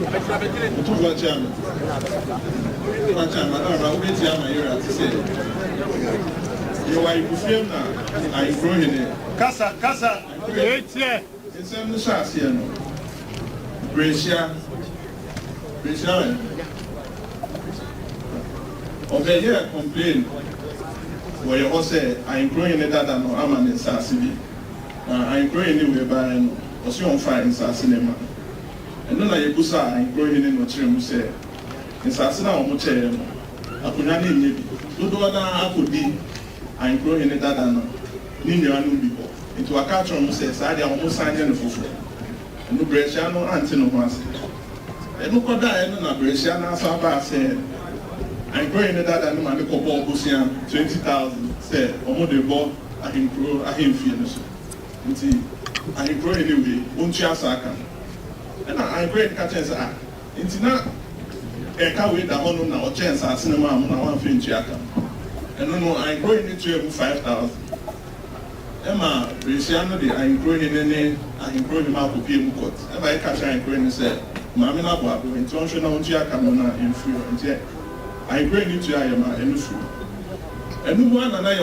Tuva chama. Tuva chama. Não, o que chama eu a dizer. Eu aí o filme na aí growing. Casa. Etie. Esse é no chassi ano. Brescia. Obeye complain. Where you say I'm growing that no am an assassin. I'm growing we by no. Was on fire in cinema. And then I go sa I'm growing in no chim say. In Sassina or Moche. Apunani maybe. Do other akudi. I'm growing that no. Nino anu before. Into a catch on says I almost signed in the fufu. And no Bresciano Antino was. And no Koda and no Bresciana Saba said. I'm growing that and my little ball busian 20,000 said, Omo de ball, I can grow, I can feel this. I can grow anyway, won't you ask? And I'm great catching that. It's not a car with the honor now, chance at cinema, I want to finish Yaka. And no, I'm growing into 5,000. Emma, Bresciano, I'm growing in any, I can grow him out of PM court. If I catch I'm growing and said, Mamma, international Yaka in free and yet. I bring it to Ayama and food. And one and I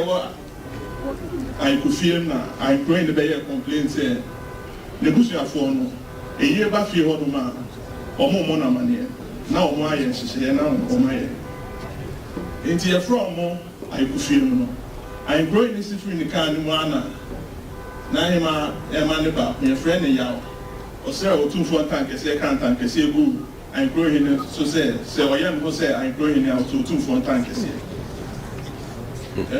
could feel now. I bring the Bayer complaint saying, the Busia phone, a year back for your man, or more money. Now, my yes, she said, now, oh my. Into your from more, I could feel no. I'm growing this in the kind of one. Naima, Emaneba, my friend, and Yao, or Sarah, 2 for tank, a second tank, a say good. I'm growing so say I am go say I'm growing out to 2 for tank say.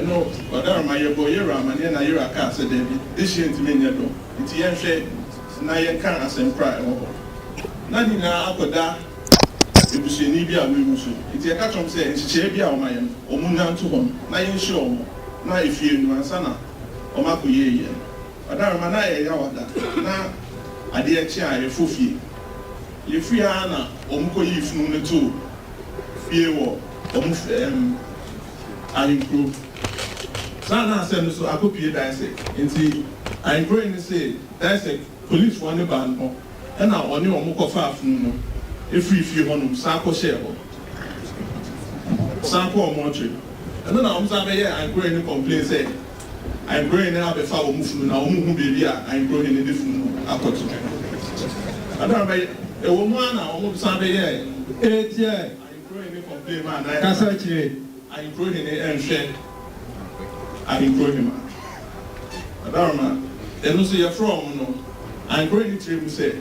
No, but my boy Ram and na Yura ka say David. This year to me do. It's yen share na yen kan asem cry o. Na ni na akoda ebusi ni bia we muso. It's a catch on say nhye bia o mayen. O mu nan to hom. Na yen show o. Na efie nu ansa na o makoye ye. But na ye ya wada. Na ade e chi a ye fofie. You free Anna, Omko Yif Nuna too. Fear war, I improve. Sana send so I could be a dice. And see, I'm going to say, that's a police one band, and now on your Moko Fafno, a free few on Sako Shell. Sako Montreal. And then I'm saying, I'm going to complain, say, I'm going to have a foul movement now, who be here, I'm going in a different approach. I don't know. A woman, almost Sunday, I'm growing in complaint, man. I'm growing in and share. I'm growing him. Adama, and also you're from, no. I'm growing it to him, say,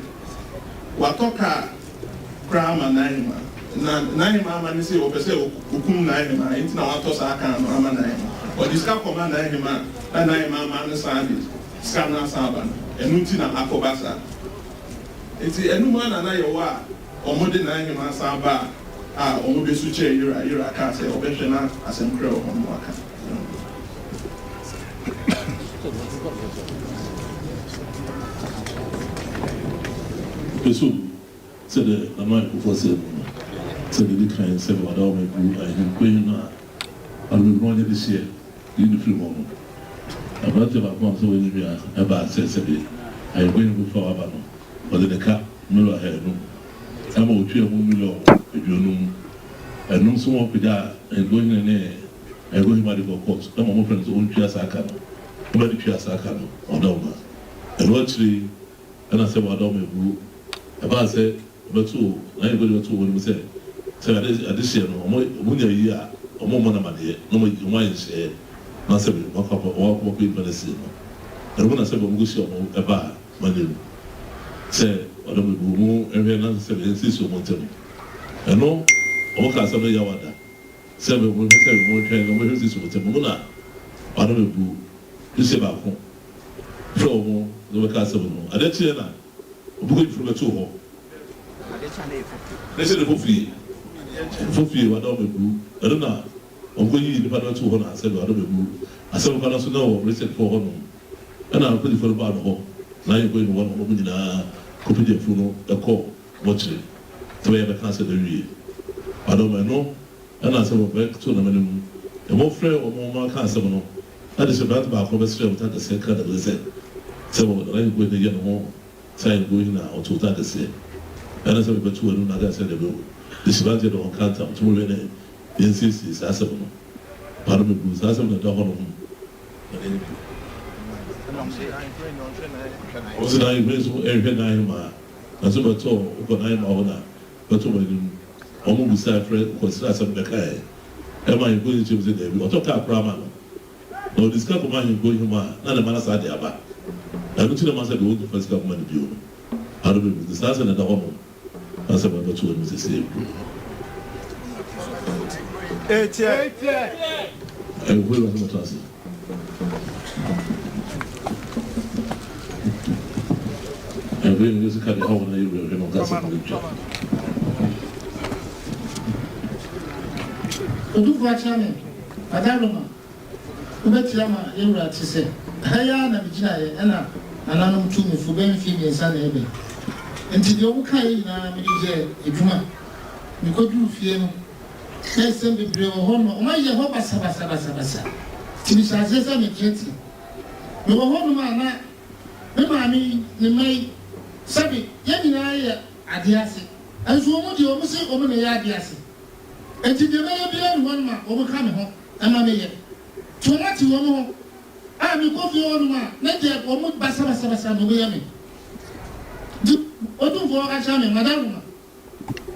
what talk cram and Naima. Naima, man, say, or say, Ukum Naima, it's now Atos Akan, Amanaima. Or this cap command Naima, and Naima, man, Sandis, Scana Saban, and Nutina Akobasa. It's a new man and I are or more than I am as a bar. Ah, or maybe switch you're a cat or better as a crow on Waka. Pessoa, said the man who was said the kind said what all my group I am going now. I will run this year in the free moment. About once when we are about said I am going before Abano. But the car, no, I had no. I'm all 2 million if you know. And no so up with that and going in there and going by the course. I'm more friends own Piasaka. Nobody Piasaka or Doma. And actually, and I said, well, Doma, about said, but 2, I ain't going to when we said, so at this year, no more year or more money, no more wine share. Not saying, walk up or walk in medicine. And when I said, I'm going to about money. Say, or the Bumu, and we are not 7 months. And no, all cast of the Yawada. 7 women, 7 more train, and where is this with the Muna? I don't know, you say back home. Flow, the cast of them. I let you know, going from a 2 hole. They said the Buffy, what don't I don't know. I'm going to the 2 hole. I said, I don't know. I said, I'm going to know, reset for home. And I'll put it for the bar home. Now you're going to one woman in a copy of Funo, a call, watch it. The way I cancer the real. I don't know, and I said, back to the minimum. A more frail or more cancer. That is about conversation without the same kind of lesson. So I'm going to get more time going now to that. ɛna sɛ mebɛto w'anu na aka sɛ dɛbɛ the shivanti de ɔnkanta ɔtumi wɛ ne yɛnsiesie saa asɛm no paro mebu saa asɛm na da hɔ no ho ɔsɛ na ayɛhwɛ so ɛhwɛ na ayɛ ma na so bɛtɔ wokɔ na ayɛ ma hɔ na bɛtɔ ma anim ɔmo busa frɛ kɔsira asɛm bɛkaɛ ɛma ayɛnkɔ yi kyɛm sɛ daabi ɔtɔ kaa koraa ma no na ɔde sika kɔma ayɛnkɔ yi mu a na ne ma no saa de aba na ɛno kyerɛ ma sɛ deɛ wɔntu fa sika kɔma no bio no paro mebu saa asɛm na da hɔ no na sɛ bɛbɛtɔ wɔ mu sɛsɛ ɛbu ɛwɔ yi wɔ sɛ mɛtɔ ase ɛwɔ yi wɔ sɛ ka de hɔ na yɛwura hwɛ no ɔka sɛ mɛtwa Odufo akyerɛ adaroma wobɛtira ma yɛwura te sɛ ɛyɛ na megyina yɛ ɛna nananom tu mefo bɛmfie mmiɛnsa na ɛbɛ nti deɛ woka yɛ nyinaa mede gyɛ adwuma mekɔduru fie no na ɛsɛm bebree wɔ hɔ no ɔmayɛ hɔ basabasabasabasa nti mehyɛ aseɛ sɛ mekyerɛte mewɔ hɔ nom a na me maame ne ma yi sɛbe yɛn nyinaa yɛ adeɛ ase ɛnso ɔmo deɛ ɔmo sɛ ɔmo na yɛ adeɛ ase enti deɛ mɛyɛ biara ne hɔ nom a ɔmo ka me ho ɛma meyɛ nti ɔmo te wɔ mo ho a mekɔ fie hɔ nom a na deɛ ɔmo basabasabasa na ɔbɛyɛ me Odufo akyerɛ me madaroma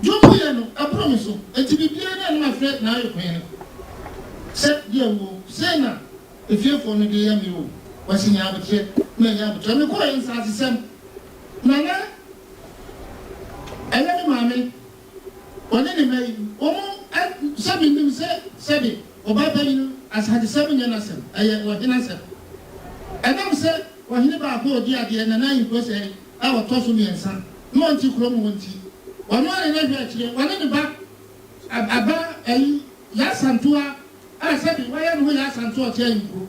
dwom yɛ no ɛboro me so enti biribiara na ɛnom afrɛ na ayɛ kwan no sɛ deɛ wo sɛ na efiefoɔ no de yɛ me o wɔsi nya abokyerɛ na nya abokyerɛ me kɔɔ yɛ nsasesɛm nana ɛyɛ me maame wɔne ne mayi wɔn sɛbi nim sɛbi ɔbaa bɛyi no asasesɛm nyɛ n'asɛm ɛyɛ wɔhene asɛm ɛnam sɛ wɔhene baako a ɔdi adeɛ nana yi kuro sɛ a wɔtɔ so mmiɛnsa na wɔn ti kurom wɔn ti wɔn ara na hwɛ akyire wɔne ne ba aba ɛyi yasantoa a sɛbi wɔyɛ ne ho yasantoa ɔkyɛ nkuro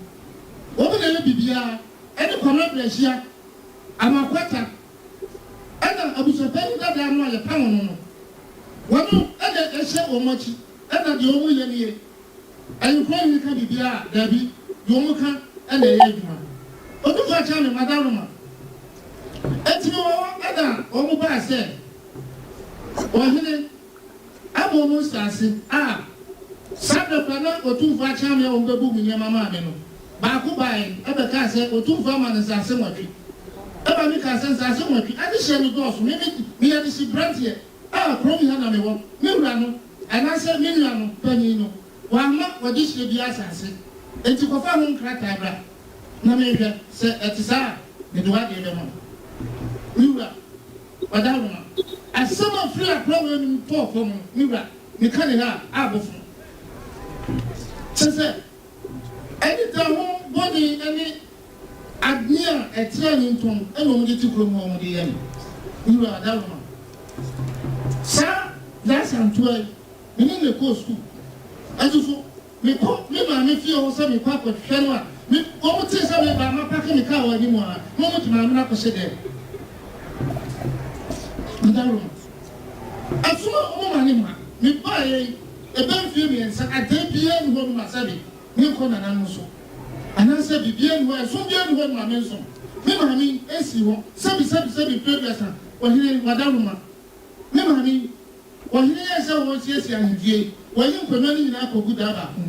wɔn na yɛ bibiara ɛne kɔnɔ brɛhyia amakwata ɛna abusuapɛni dada no a yɛpa wɔn no wɔn ɛna ɛhyɛ wɔn akyi ɛna deɛ wɔn yɛ ne yɛ ɛnkuro yi ka bibiara daabi deɛ wɔn ka ɛna ɛyɛ adwuma Odufo akyerɛ me madaroma etimi wɔ ɛna wɔn ba sɛ wɔhene ama wɔn nsase a sadɔpɛ na Odufo akyerɛ me wɔn bɛbu mu nneɛma maa me no baako baayi ɛbɛka sɛ Odufo ama ne nsase nwɔtwe ɛba mi ka sɛ nsase nwɔtwe ade hyɛ ne dɔɔso mi yɛ de si branteɛ a kurom ha na me wɔ me wura no anaasɛ me nua no panyin no wɔama wɔde hyɛ bi asase eti kɔfa ho nkrataa bra na me hwɛ sɛ ɛte saa mede wadeɛ bɛma miwura wadaroma asɛm afiri akora wɔ anim tɔɔ fam miwura meka ne ha a abɔfo kyɛ sɛ ɛne da ho bɔne ne adne a ɛtera ne ntɔm ɛna ɔmode te kurom hɔ ɔmode yɛ no miwura wadaroma saa dasantoa yi mene ne kɔɔ sukuu ɛso so mekɔ me maame fie hɔ sɛ mekɔ akɔhwɛ no a wɔn ti sɛ me ba ma pake me kaa wɔ anim a wɔn ti maame na kɔhyɛ dɛ ndaroma asoma wɔn ma ne ma me ba yɛ ebe mfie mmiɛnsa adan biara ne hɔ no ma sɛbi me nkɔ nana no so anaasɛ biribiara ne hɔ ɛso biara ne hɔ no ma me nso me maame esi hɔ sɛbi previous a wɔhene wadaroma me maame wɔhene yɛ sɛ wɔn siesie ahedie wɔyi nkonnwa no nyinaa akɔgu daa baako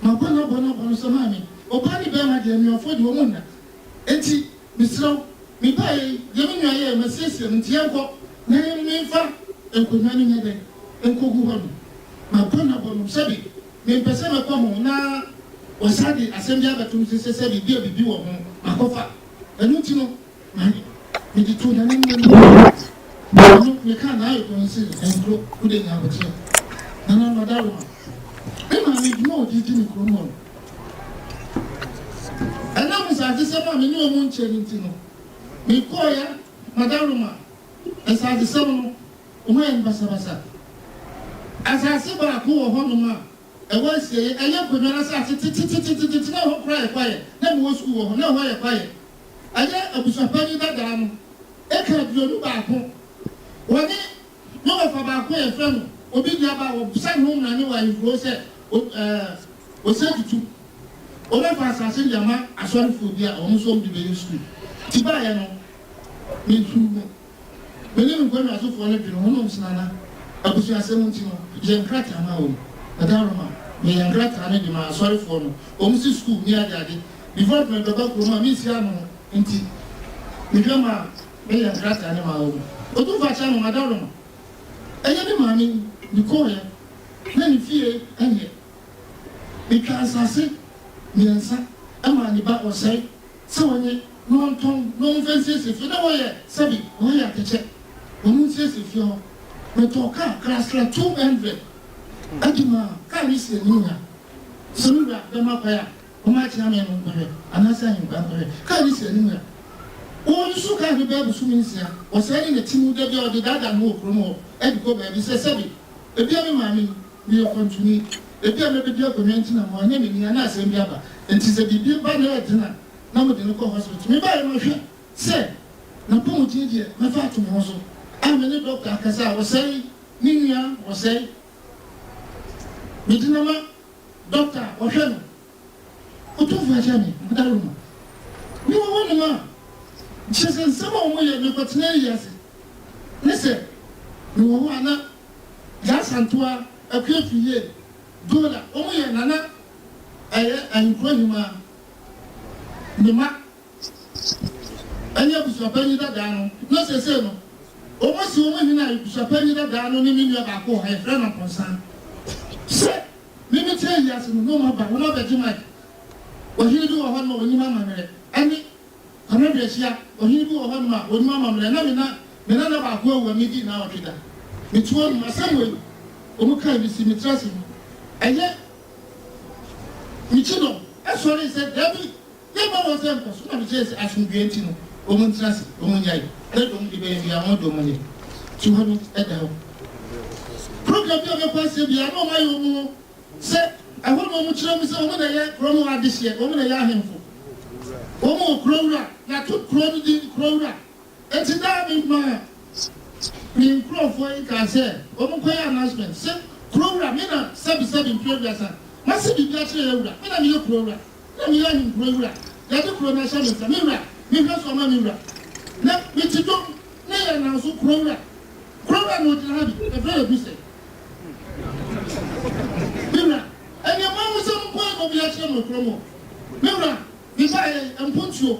ma bɔ no sɛ maame ɔbaa ne bɛrima deɛ nnuafo de wɔn nna eti mesrɛw mebaa yi deɛ me nua yɛ masiesie no nti yɛnkɔ na memfa nkonnwa no nyɛ dɛ nkɔgu hɔ no mabɔ no sɛbi mempɛ sɛ mɛkɔ ho na wɔsa de asɛm bi abɛtom sɛ sɛ biribi a bibi wɔ ho makɔfa ɛno nti no mede to nane no meka na ayɛ kɔn sɛ nkuro wode nya abokyerɛ nana nɔdaroma me maame dwuma a ɔde di ne kurom hɔ no ɛnam nsase sɛm a me ne ɔmo nkyɛn nti no mekɔɔyɛ madaroma nsase sɛm no ɔmo yɛ basabasa asase baako wɔ hɔ nom a ɛwɔ asie ɛyɛ nkonnwa no asase tititititi na ɛhɔ kora yɛ kwayɛ na mewɔ sukuu wɔ hɔ na ɛhɔ yɛ kwayɛ ɛyɛ abusuapani dadaa no ɛka aduonu baako wɔne ne wɔfa baako yɛ fɛ no obi di aba wɔ busa ne ho mmara ne wɔ ahemfuro sɛ ɔsɛ tutu ɔbɛfa asase de ama asɔrefoɔ bi a wɔn nso de bɛyɛ sukuu ti baayɛ no metu mu menim nkwa na so fo ne dwene ho no msana abusu asem nti no je nkrata ma wo adaroma me nkrata ne di ma sorry for no omsi school ni adade development of the room mi si ano nti me dwama me nkrata ne ma wo otu fa cha no adaroma eye ne ma mi ni ko ya na ni fie anye because asase miensa ama ni ba osai se wonye no nton no fancy se fi na wo ye sabi wo ya teche omu se fi ho me to ka klasra 200 adima ka ni se ni ya sunura be ma pa ya o ma chi na me no ko anasa hin ba ko ka ni se ni ya o su ka ni be bu su mi sia o se ni timu de bi o de dada no okromo e di ko be bi se sabi e bi me ma mi ni o continue e bi me be bi ko nti na mo anya me ni na asem bi aba enti se bi ba na edina na mo de no ko hospital me ba e ma hwe se na po mo tinje me fa to mo so a me ne doctor akasa wo sei ni nua wo sei medina ma doctor wo hwe no o to fa ja me ndaro ma ni wo wonu ma chese sama o mo ye me ko tena yase ne se ni wo ana ya santua akwafiye dola o mo ye nana ankro ni ma ni ma anya busapani dada no no se no o mo si o mo hina busapani dada no ni nua ba ko ha efra na konsan se mi me tell yas no ma ba no ba jima o hini bi wo ho no oni ma mamre ani ana bi sia o hini bi wo ho no ma oni ma mamre na me na ba ko wa mi di na o twida mi tuo ma samwe o mo kai bi si mi trasi aye mi chino sorry said Debbie ye ma wo sem ko so na mi chese asundue enti no o mo trasi o mo nyai e do mo di be bi awon do mo ni tu ho no e da ho program bi o me kwase bi a no ma yo mo se a ho mo chira mi se o mo na ye promo adihye o mo na ye ahemfo o mo krowra na to krow di krowra enti da mi ma mi krow fo yi ka se o mo ko ya announcement se krowra me na sabi previous masi bi bia chire ewura me na mi ye krowra na mi ya ni krowra ya de krowra sha me sa mi wura mi hwa so ma mi wura na mi ti do na ya na so krowra no ti ha bi e fere bi se mi wura eni ma wo se mo ko bia chire mo kromo mi wura mi ba e empuntuo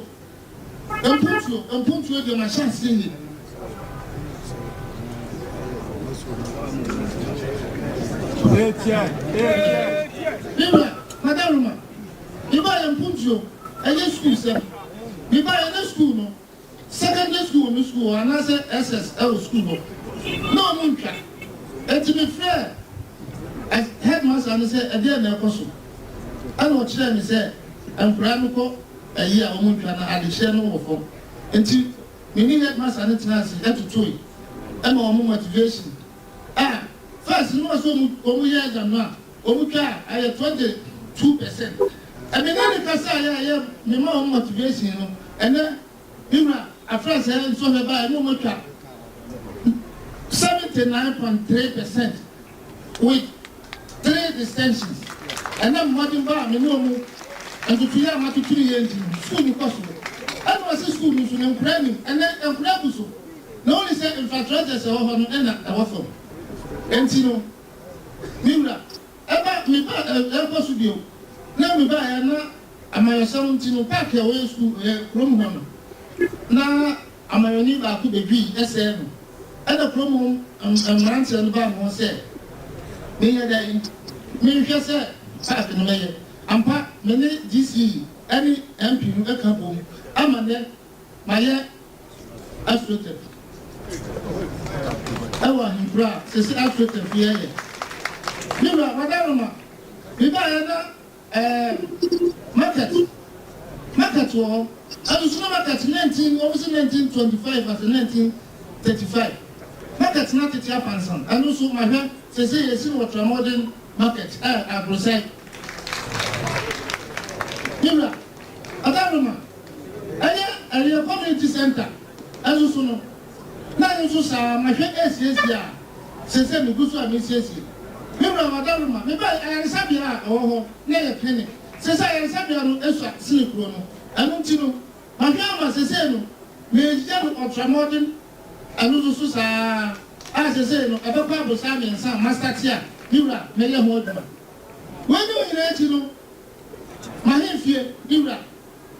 de ma chance ni Biblia, madam, you buy a puncho, and your school, sir. You buy a school, no? Secondary school, and I said SSL school. No, Munka. And to be fair, as headmaster, and said, a dear Nelson. I know what she said, and Pramico, a year of Munka, and I had the channel of until many headmaster and it's had to toy. And more motivation. First, no so years and now, Omuka, I have 22%. I mean, any Casa, I have more motivation, and then, you know, a friend said, so have I no Muka 79.3% with 3 distinctions. And I'm watching by me no more, and to hear my 2 years school possible. I was a school in training, and then a proposal. No only said infiltrators or an awful. Entino Mimra eba mi ba e studio na mi ba ya na amayo 17 park e we school from home na amayo ni ba ku bebi SM e da from home amrant and ba mo say me ya dai me hwe say park no me ampa me ne GC any MP no e ka bom amane maye Africa ewa himbra sisi Africa fiye Biblia madama Biblia na market wo adusuna market 1925 as 1935 market na tete apansan anu so ma hwe sisi yesi wo modern market agrosai Biblia adama aya community center azusu no na nso sa ma hwe SSA sese mi gusu ami sese Biblia madama me ba ayansabia ho na ye clinic sese ayansabia no esua silikro no anu ti no ma hwe ama sese no me je no ultramodern anu so saa a se no ebe kwa bosa me nsa master tia niwra me ye ho aduma wani o nyina echi no ma he fie niwra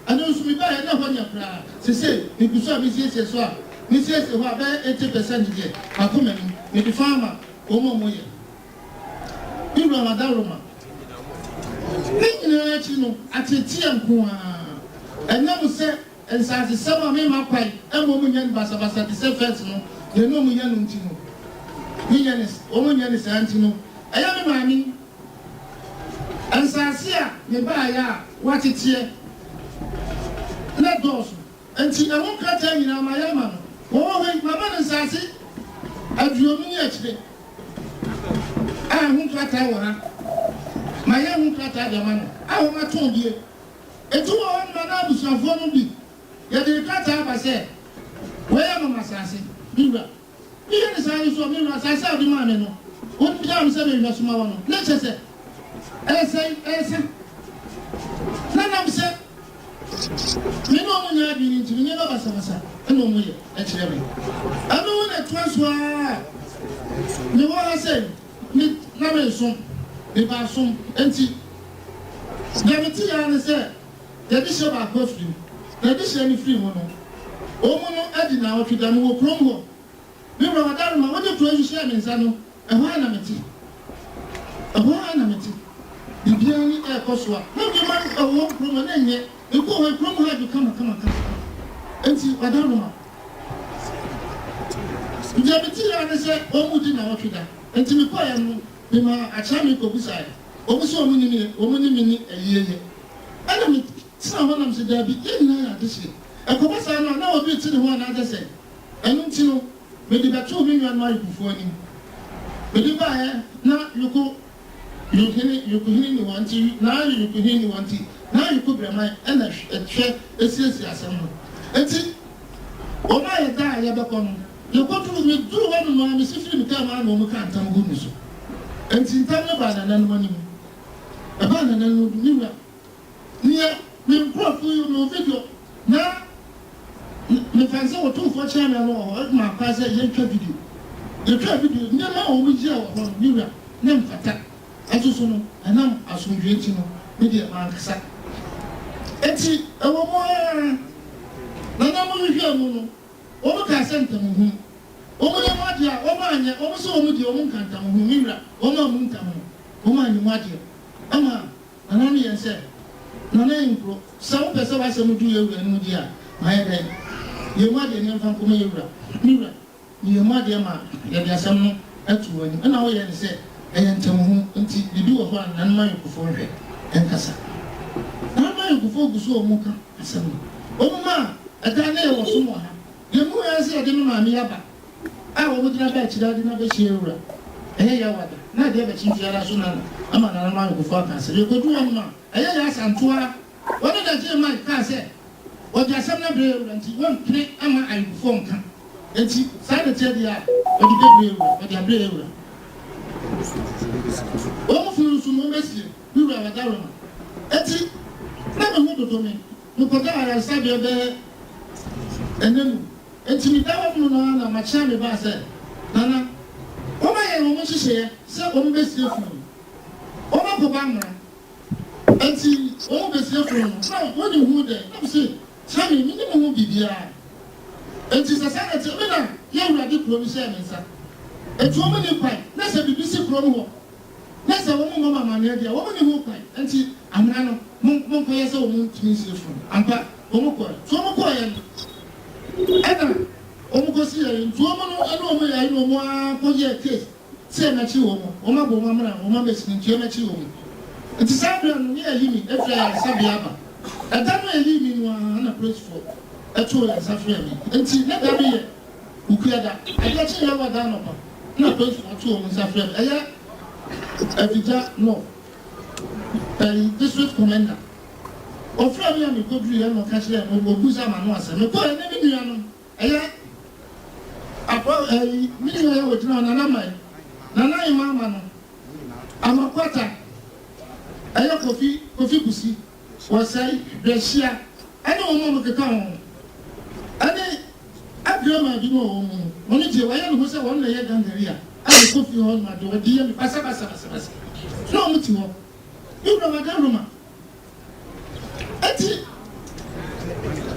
anu so mi ba ye na ho nya pra se ni kuso a mi sie so a ni sie ho a be 80% de akoma ni di farmer o mo ye niwra madaroma ni nyina echi no atetia nko a enam se ensase sama me makwai emo mu nyan basa de se first no ye no mu yan nti no ni yanis o mu yan se anti no aya me mami ensase a me ba ya watetie na dos anti e won krata nyina ma ya ma no wo he mama ensase aduomu ni akire a hun krata wo ha ma ya hun krata de ma no a wo ma ton die etu wo ma na abusuafo no bi ya de krata ba se we ya mama sase biwa iye ni sai so mi no sase odi ma me no won bi am se me no suma wo no le chese ese na nam se mi no mo nya bi ni ti ni ba basa eno mo ye e kire me anu na twaso a ni wo ha se ni na me so ni ba so enti ya mi ti ya ni se ya bi se ba ko free na bi se ni free mo no o mo no adi na o twida no wo krom ho mi ro madar ma wo de to yi share me nsa no e ho na meti bibia ni e ko so a na bi ma o wo krom na nye e ko ho krom ha bi kama enti madar ma bibia bi ti ya ne se o mu di na o twida enti mi ko ya no bi ma a cha mi ko busa o bu so o mu ni ni eyeye ana mi sa ho na mi se da bi e na ya de se ekobasa no na obi ti ne ho na agese enu nti no me di beto mi nwan ma ikufu ani me di ba na yukuhini ni wanti na yukuhini ni wanti na yukubrema ena ehwe esiesi asem no enti o ma ye da ye be kono yukotu mi duru wonu no mi sifiri mi ka ma na o mu ka ntam gu mi so enti ntam ne ba na nan wani mu e ba na nan no ni wa ni mi profu yu no video na me fancy what two for channel no ma pass ye twa video ne ma o mu ji a wo niwa ne mfata asusu no anam asundwe ti no me de ma nkasa eti e wo mo na na mo hwe mu no o mu ka sentam hu o mu ne mo dia o ma anya o mu so o mu di o mu nkantam hu niwa o ma mu ntam o ma anyi mo dia ama anam ye se na na impro sa wo pese wa se mu du ye wu anu dia ma ye den ye ma de ne mfa nkoma yewura niwura ni ye ma de ma ye de asam no atu wani na wo ye ne se eye ntamu nti bibi wo ho nan ma yekufo hwe enkasa nan ma yekufo guso o mu ka asam no o mu ma ada na ye wo so mo ha ye mu ya se de ma mi aba a wo mu dina ba chira de na ba chi yewura eye ya wada na de ba chi fiara so na ama nan ma yekufo aka se ye ko du wo ma eye ya santoa wona da je ma ka se o ja sam na bre nti won kre ama ayufo nka enti sa de tie dia o di bre o di bre o mo fu su mo mesi bi wa da ro ma enti na me hu do me no ko da ara sa de be enenu enti mi da wa mu na ma cha me ba se nana o ma ye mo hihye se o mo besi fu o ma ko ba mra enti o mo besi fu no na wo ni hu de na se Sami mi ni mo bibia enti sasa na te me na ye wura de pro mi se me nsa etu o mo ni kwai na se bibisi pro mo ho na se wo mo mama na dia wo mo ni ho kwai enti amna no mo ko ye se wo mo timi se fu ampa wo mo ko so mo ko ye ena o mo ko si ye ntu o mo no ena o mo ya no mo a ko ye case se na chi wo mo o ma bo mo amna o ma be si ntu e ma chi wo mo enti sabia no ni ayi mi efra sabia ba Adama eli mi no na praise for eto ya safia mi enti na da bi ukuada aja chi ya wada no pa na praise for to mo safia mi aya Abidjan no district commander ofra mi am go dru ya no ka kire mo obuza ma no ase me ko na mi nua no aya apo mi nua ya wodina na na mai na na imama no amakwata aya kofi kusi wasai beshia ani o mo ke kan ani grandma bi no oni je wa ya no se won na ye gangaria a ko fi ho ma do di ye mi pasa no muti ho ibro ma garuma ati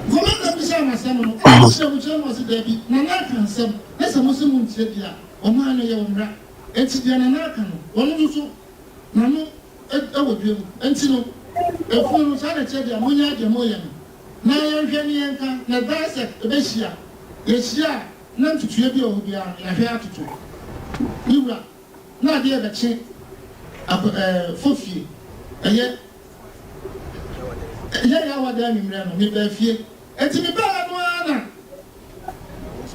komanda bi sha ma sam no se mu che mo se da bi na na kan sam na se mo se mu ntie dia o ma no ye wonra enti dia na na kan no onu so na no ewo bi mu enti no efu no sa na che dia mo nya dia mo ye na ye hwe ni enka na dase be hia ye hia na ntutue bi o bi a ya hwe atutu niwra na de be che fofi eye ya wada mi mra no mi ba fie enti mi ba no ana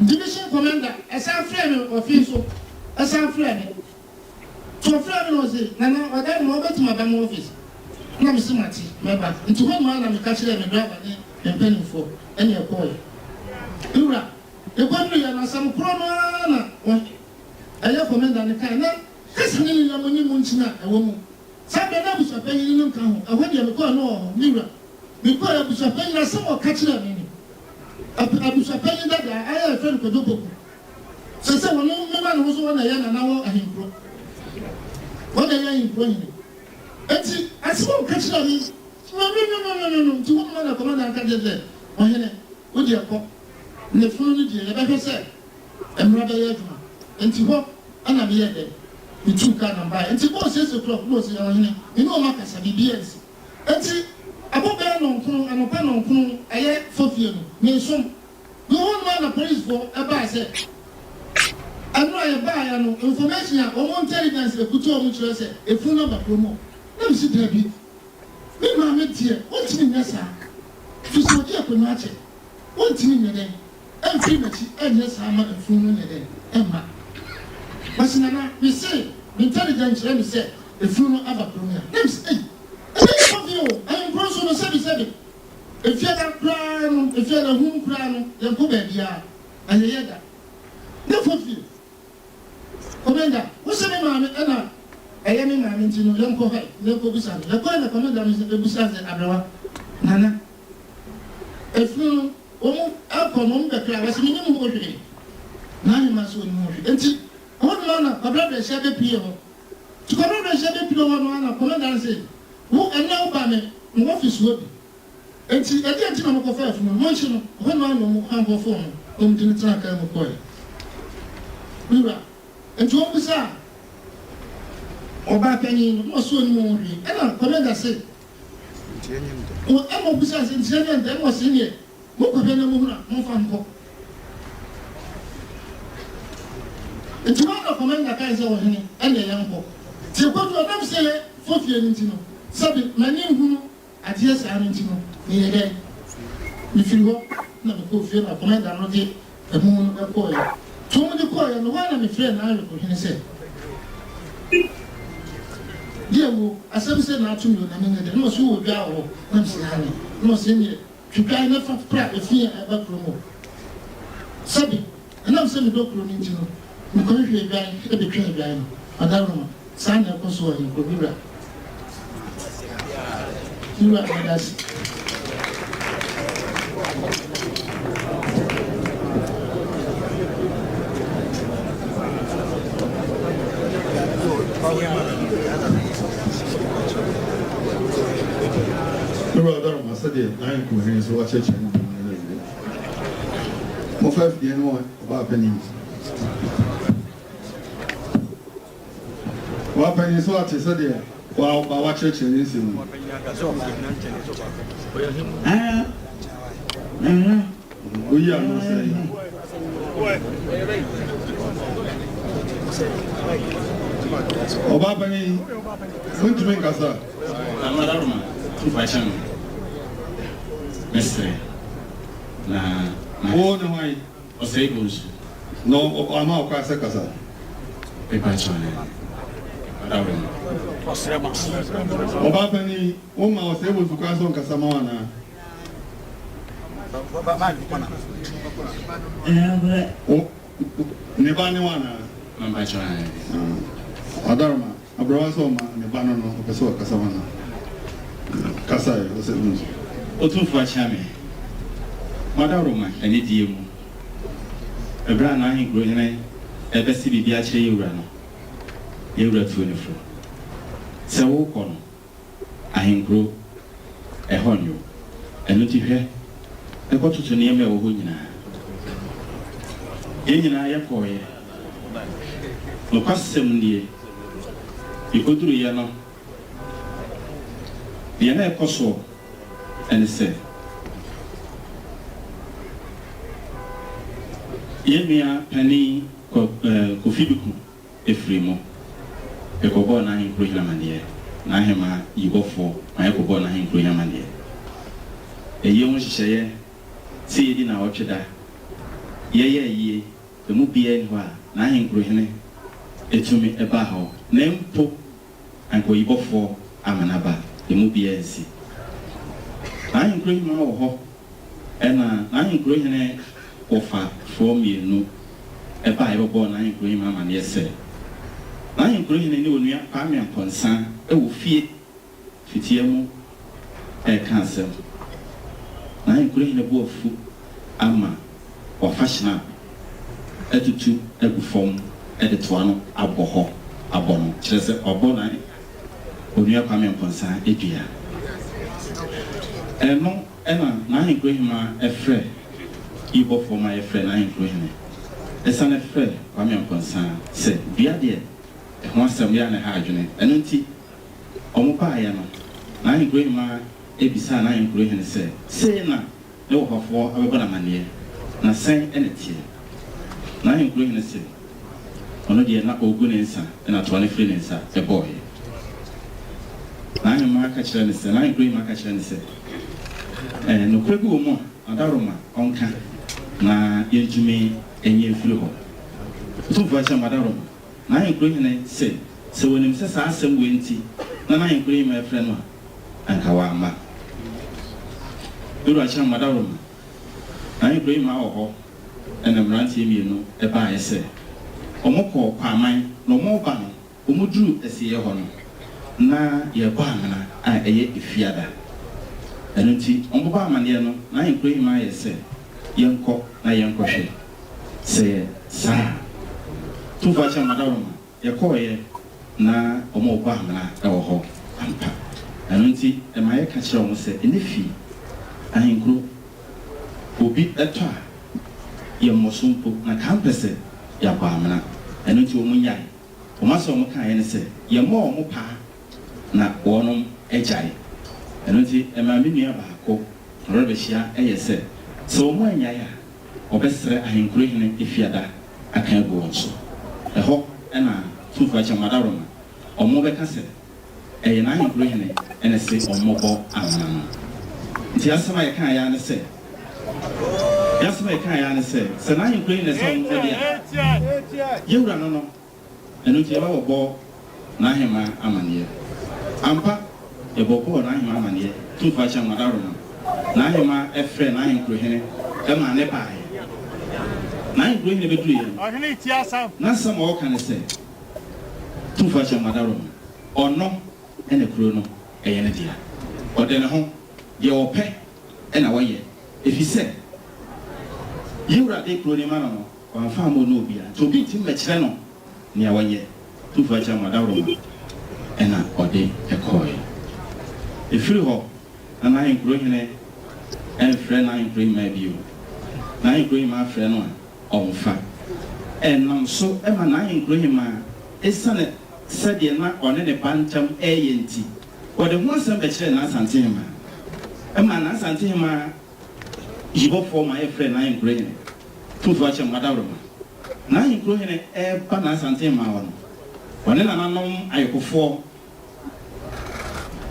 division commander esa frame office so esa frame to frame no say na oda mo betima ba mo office na mi simati meba nti ho ma na mi ka kire mi driver ni empenifo ene e boy ura e kwanu ya na sam pro no na eye commander ni kai na kasa ni ya mo ni mo nchina e wo mu sabe na busa pe yin nka ho e ho de me ko no ura me ko ya busa pe na se mo ka kire mi ni abusa pe yin da aya fe ko do boku se se wono me ma no so wona ya na wo ahimpro wona ya ahimpro ni eti asimo ka kire mi no ti wona na commander ka de o hene o de ko ne funu ni de ya ba fe se emra ba ya djuma enti ho ana bi ye de itu ka na ba enti bo se o'clock no se ya hene inu o maka sa BBS enti aboba no nkunu anopa no nkunu aye fofie no me som no one na police for e ba se anu aye ba ya no information a o intelligence e kutu o mu kire se e funu no ba promo na bi si da bi me ma me tie o tini nya sa fi so je ko na che o tini nya den en fi na chi en nya sa ma e funu nya den en ma basina na we say intelligence let me say if you know aba premier let say hey of you I am cross on 77 if you are plan if you are home plan you go be dia ayeda no for you commander what's the name na eye me ma me ntino yem ko he le ko bisa le ko na commander me bisa se abrawa nana if you o akono mbe kra wasi ni mu hwe na ni maso ni mu hwe enti on na kabla shebe pie ho to kabla shebe pie ho no na commander say wo ena ba me no office wo bi enti e dey enti na mo ko fa fu mo nchi no ho no no mo han go fo no o mtini tra ka mo ko e bira enti o bisa oba kanyi no so ni mo ri ena commander say o e mo bisa say ntene nda mo se ni mo ko be na mo hura mo fa nko enti wa commander kan say wo hene ene yan ko ti ko to na se fofie ni ntino sabi mani hunu ade sa ni ntino ni ye mi firi ho na me ko fie na commander no de e mu no ko ya to mu de ko ya no wa na me fie na ko hene se dia wo asem se na atu mi na me de no so wo bia wo na se na ni no se ni twitwa na fa pra e fie e ba promo sabi na se mi do kro ni ntino mi ko hwe bia e de twa bia no adaroma sana ko so yi ko bibra you are that's Adaroma said I ko hen so wa cheche mo fa fi en mo ba pani wa pani so ate said wa ba wa cheche ni simu oyi anu say oba pani funtumi kasa Adaroma tu fashion mestre na o no mai o sei gosto no ama o kasa kasa pepa chone Adaroma oba pani o ma o se wo su kasa on kasa ma wana o ne ba ni wana mamba chone Adaroma abrawa so ma ne ba no no o pese o kasa wana kasa o se o tu fashion me Adaroma eni die mu ebra na ahin kro hene ebesi bibia kire yewura no yewura tuo ne fro se wo kɔ no ahin kro ehonyo enu ti hwɛ ekotutu ne yeme wo ho nyina yenyina yakɔye no kwasem die ikoduru ye no ye na ekoso ene se yemia pani kofiduku efrimo ekobo na hin kro hilamanie na hema yibofo ma ekobo na hin kro hilamanie eye ho hyehyeye ti yedi na otweda yeye emu bia ni ho a na hin kro hene etumi eba ho na mpo anko yibofo amanaba emu bia nsi na hin kro hima wo ho ena na hin kro hene ofa from yenu eba ebobo na hin kro hima amane ese na hin kro hene ni onua Kwame Aponsa ewo fie fitiemu kansel na hin kro hene bo afu ama wa fashina etutu egufom edetoano aboho abono kirese obona onua Kwame Aponsa edua eno na hin kro hima efre ibo for my friend na hin kro hene esa na efre Kwame Aponsa se bia de ho asem ya na ha adwene eno nti omupa ya no na hin kro hima ebisa na hin kro hene se na le wo hofo abeba na mane na sen enetie na hin kro hene se ono de na ogu ne nsa na to ne free ne nsa e boy na hin ma ka kire ne se na hin kro hima ka kire ne se no kwegu wo mo adaroma onka na yejumi enye mfiri ho tufa cha madaroma na hin kro hene se wonim se sa asem we nti na hin kro hima e frɛ no anka wa ama uru acha madaroma na hin kro hima wo ho ena mrantie mienu e ba ese omokɔ kwaman no mo ba no omuduru esiye ho no na ye ba amana a eye efiada eno nti omba amane no na hin kro hima ye se yenko na yenko hwe se sa tufa cha madaroma ye koye na omo ba amana e wo ho ampa eno nti e ma ye ka kire omo se enefi ahin kro obi etwa ye mosumpo na kampese ya ba amana eno nti omunyai omaso omo kan ye ne se ye mo omo pa na wonom ejai eno nti e ma menua ba ko robehia eye se so omo anyai a obesere ahin kro hene efiada akan go nso eho ena tufa cha madaroma omo be kase eye na ahin kro hene ene se omo bo amana nti asema ye kan ya ne se se na ahin kro hene se omo dia yewura no eno nti eba bo na ahema amane ampa e bo na ahema amane tufa cha madaroma na ahema efre na ahin kro hene e ma ne bae na ahin kro hene beduru ye ahene ti asam na sama o kan se tufa cha madaroma ono ene kro no eye ne dia ode ne ho ye ope ena waye efise yewura de kro ni ma no wa fa mo no bia to bi ti mekire no ne waye tufa cha madaroma ena ode ekoy efiri ho na ahin kro hene en frɛ na ahin kro hima bio na ahin kro hima frɛ no a ɔmfa enam so ema na ahin kro hima esane sɛdeɛ na ɔne ne bantam ɛyɛ nti wɔde ho asɛm bɛkyerɛ na asante hima ema na asante hima yibɔfoɔ ma ɛfrɛ na ahin kro hene tufa kyɛ madaroma na ahin kro hene ɛba na asante hima wɔ no wɔne nananom ayɛkofoɔ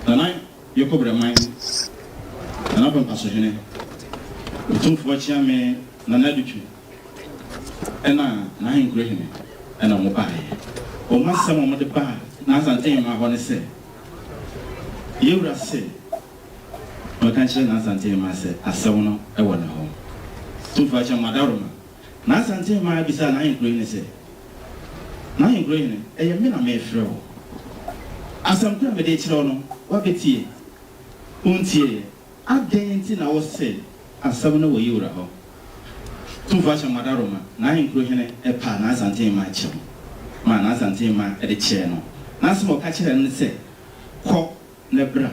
nana yɛkɔbrɛman nana pɛmpaso hene otumfoɔ kyea me nana dutwu ɛna na ahin kro hene ɛna mo baeɛ ɔmo asɛm ɔmo de baa na asante hima hɔ ne sɛ yewura se ɔka kyerɛ na asante hima sɛ asɛm no ɛwɔ ne hɔ tufa kyɛ madaroma na asante hima bisa na ahin kro hene sɛ na ahin kro hene ɛyɛ me na mefrɛ wo asɛm kora mede kyerɛ wo no wabetie untie aden nti na wo se asɛm no wɔ yewura hɔ tu fashion madaroma na ahenkro hene epa na asante ma che ma na asante ma de che no na asemo ka kire ne se ko ne bra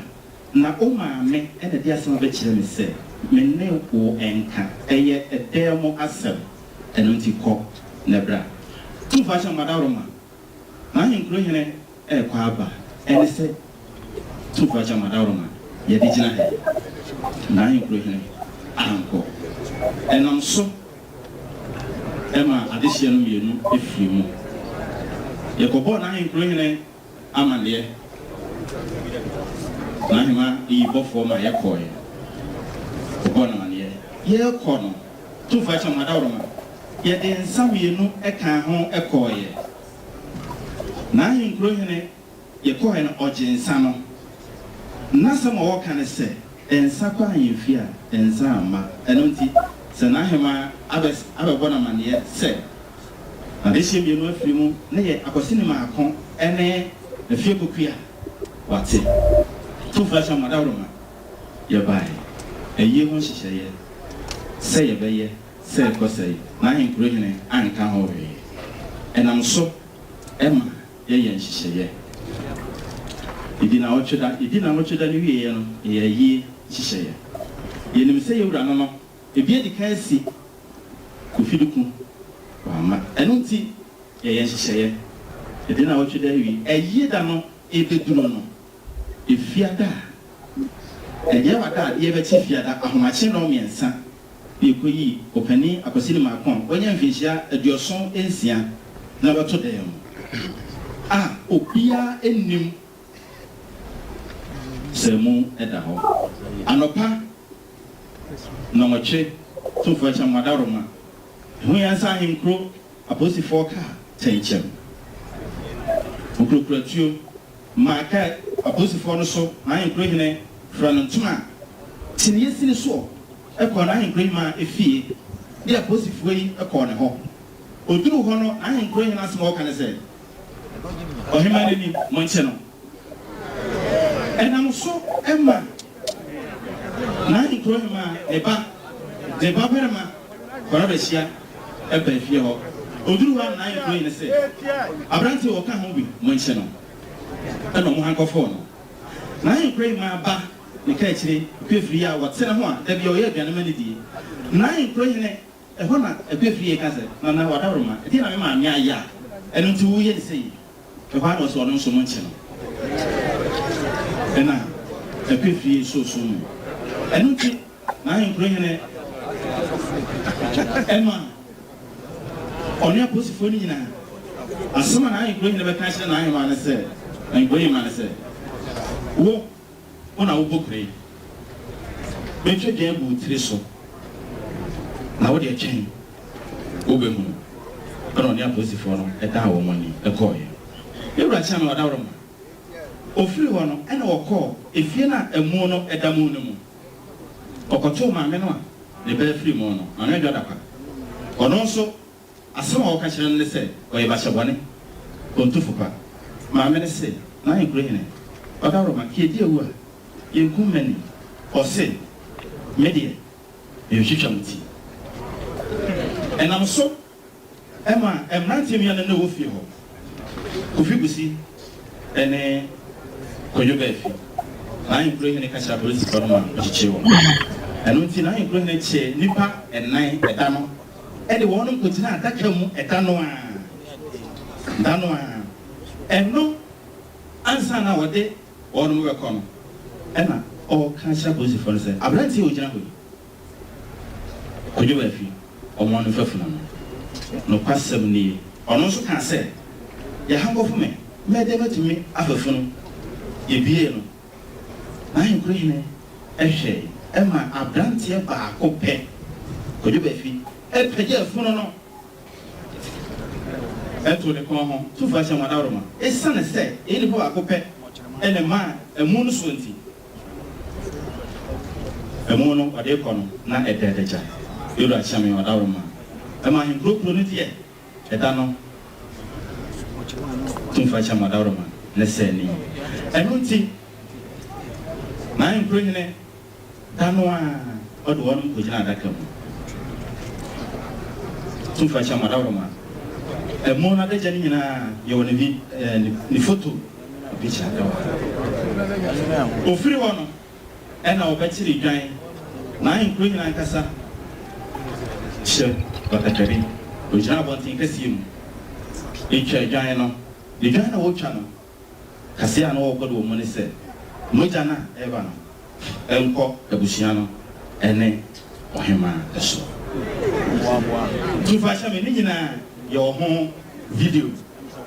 na o ma me ene de asema be kire me se me ne wo enka eye edemo asem eno nti ko ne bra tu fashion madaroma na ahenkro hene e kwa aba ene se tu fashion madaroma ye de gina he na ahenkro hene anko enam so ema adehye no mienu efiri mu yekobo na ahenkro hene amande na hema yi bofo ma yekoye kobo na mane ye kono tu fa cha madawroma ye de nsamienu eka ho ekoye na ahenkro hene yekoye na ojensa no na sama wo kan se ensa kwa ahemfia ensa ama eno nti se na hema abebona mane se na dehye mienu afiri mu ne ye akosini ma akon ene efie kokua wate tu fashion madaroma ye bai eye ho hyehyeye se ye beye se kosei na ahenkro hene anka ho we enam so ema ye ye hyehyeye idina wocheda ni wiye no ye yi hyehyeye ye nim se ye wura no no ebie dikan si kofiduku wama eno nti ye ye hyehyeye idina wocheda wi eye da no ebeduro no efiada eye wada ye be fiada ahomache no miensa ekoyi opani akosini makon onye mfihia aduoson ensia na beto dem obia ennim semu edaho anopa no moche tu facha madaroma hu yansa hinkro aposifo ka tenchem okrokratio maka aposifo no so na hinkro hene franantuma tini yesini so ekọ na ahenkro ma efie dia aposifo yi ekọ ne ho oduru ho no ahenkro hene asema o kan se ohima ni monche no enam so emma na ahenkro ma eba berema kora behia eba efie ho oduru ho na ahenkro hene se abranti o ka ho bi monche no eno mo hankofo no na ahenkro ma ba ne ka chire kwefiri a watsena ho a da bia o ye aduane mani die na ahenkro hene eho na kwefiri ka se na wadawroma e na me ma anya ya eno nti wo ye sei eho na so no so monche no ena kwefiri so no eno nti na ahenkro hene ema onia posifo ni nyina asema na ahenkro hene be ka chire na ahema na se ahenkro hene ma na se wo ona wo bokre betwe den bu tire so na wo de chen obemu ono ne aposifo no eda wo moni ekoye ewura cha na wadawroma ofiri ho no ena wokọ efie na emu no eda mu no mu okoto ma me no a ne be free mu no anu adwa dakwa ono nso asema wo ka kire ne se oye ba hyebone ontufu pa ma me ne se na ahenkro hene wadawroma kiedi ewu a yenkumeni ose media yehwehwamti enam so ema emrantie mi na wo fie ho kofibusi ene koyobefi na ahenkro hene ka kira police for no ma chichewo eno nti na ahenkro hene che nipa enan eda no ede wonum kotina ataka mu eda no a eno ansa na wode wonum we kono ena o kan sha police for say abranti o jina ho koyobefi o mo no fafuna no kwasem ni ono so kan say ya hango fu me de betumi afafunu ye bie no na ahenkro hene ehwe ema abranti ba akopɛ koyobefi epeje afunu no eto ne kon ho tu fa sha madaroma esane se eni bo akopɛ ene ma emu no so nti emu no ade kono na ededeja yoro achame madaroma ema ahenkro pro ne tie eda no tu fa sha madaroma ne se ni enu nti na ahenkro hene dano a odo wonu ko jina adaka mu to fa chama dawroma e mo na de jani na ye woni bi ni photo bi cha dawa ofiri wono e na obetiri dwan na inkru nyina nkasa she bakatari o jina bontin kasim e che dwan no de dwan na wo twa no kasia na wo godo wo mo ne se moja na eba no enko abusua no ene ohema eso tu fa chama ni nyina ye ho video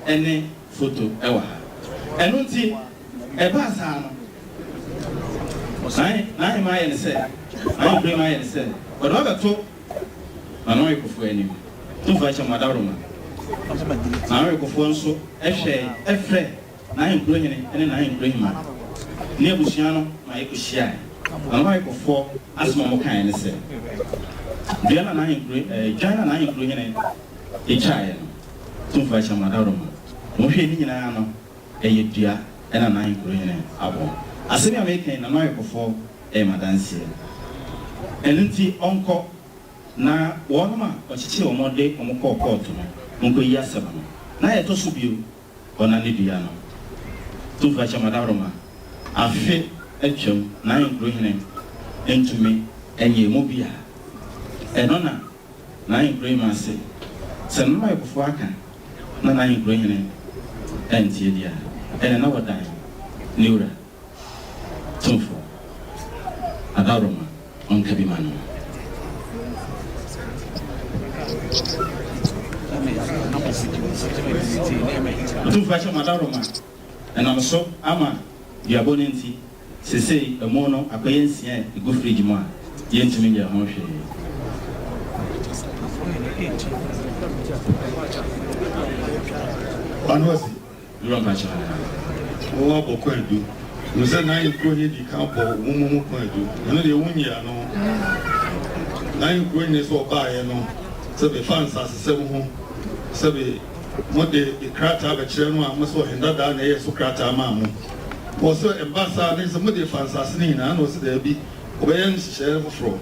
ene photo ewa eno nti eba sa no nai mai ne se ai bre mai ne se odo ga to na no ikofu anim tu fa chama dawroma na no ikofu nso ehwe efre na inkro nyine ene na inkro hima ne abusua no ma ikohia na no ikofo asma mo kan ne se Diana na inkro Jana na inkro nyine echae no tu fa chama dawroma mo hwe ni nyina no eye dua ena na inkro nyine abo asemi american na no ikofo madansie enunti onko na wonoma ochichi omode omko court no nko yi asema no na ye to so bio ona ne dua no tu fa chama dawroma afi etwem na inkro nyine entumi enye mo bia enona na inkro mase se no ma ikofo aka na inkro nyine entie dia ene na wadan neura tumfo adaroma on kabimano tumfa chama adaroma ena so ama diabonenti sesei emono akoyensia ego fridge mo a yentimi ngia ho hwe Anwasi duro pacha o aboko edu no se na inkro ni di kan bo mumu ko edu no de wunya no na inkro ni so ba ye no se be fans asese mu ho se be mo de krata ba kire no a mo so henda da na ye so krata ma mu o so embasa ne se mo de fans asese ni na no se da bi obeyen hye foforo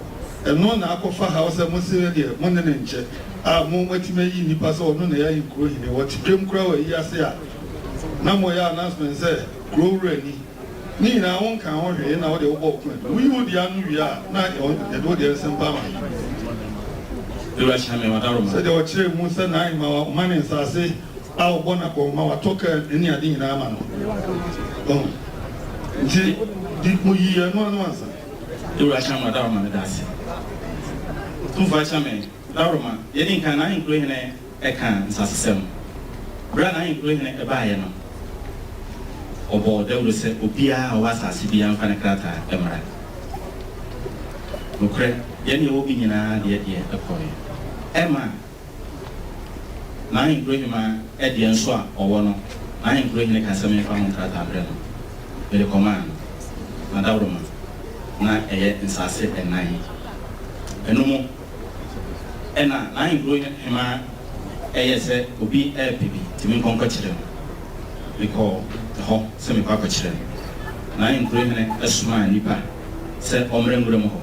eno na akofa house mo se de mo ne nche a mo matime yi nipa so no na ya inkro ni wo tidwem kura wa yi ase a na mo ya announcement say grow ready ni na won kan ho hwe na wo de wo bɔ we wo dia no wi a na e do de sempa ma duro chama adaroma se de wo kire mu se na ma wa mane nsase a wo bɔ na ko ma wa toka ni ade nyina ma no oh nti di mo yi e no ansa duro chama adaroma me dase tu fa chama adaroma ye din kan na inkro hene e kan nsasesem bra na inkro hene e ba ye no obo dawro se obia o wasase bia mfa ne krata emra nokre ye ne obi nyina de ekoye ema na inkro hema e de nso a owo no na inkro hene ka se me fa ho krata bre no ele command na dawro ma na eye nsase enan enumo ena na inkro hema eye se obi epibi timi konko kire because ho se me kwa kire na inkro hene esuma nipa se omre ngure mo ho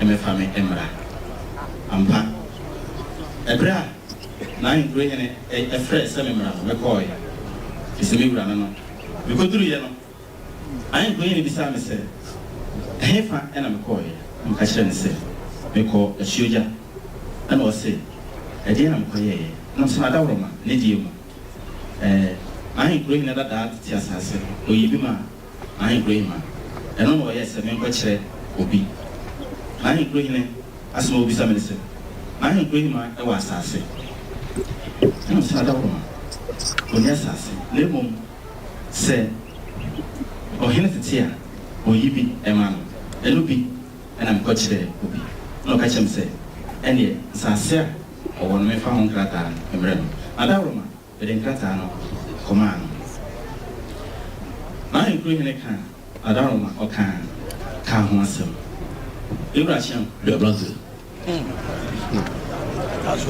emefa me emra ampa ebra na inkro hene efre se me mra me koy ise me gura no because duru ye no ai inkro hene bisa me se hefa ena me koy me ka kire ne se me ko ehioja ana o se edi na me koy ye na se na dawroma ne die mu I growing that just as o yibima I growing ma eno no yes me nko kire obi I growing as mo bi samene se I growing ma e wa asase no sa da wo o ni asase le mom se o hene tetia o yibi e ma no eno bi ena me ko kire obi no ka chem se ene asase o won me fa hon krata emre no adawro ma be den krata no command na inkro hene kan adaroma o kan ka ho asem ibrahim be brazil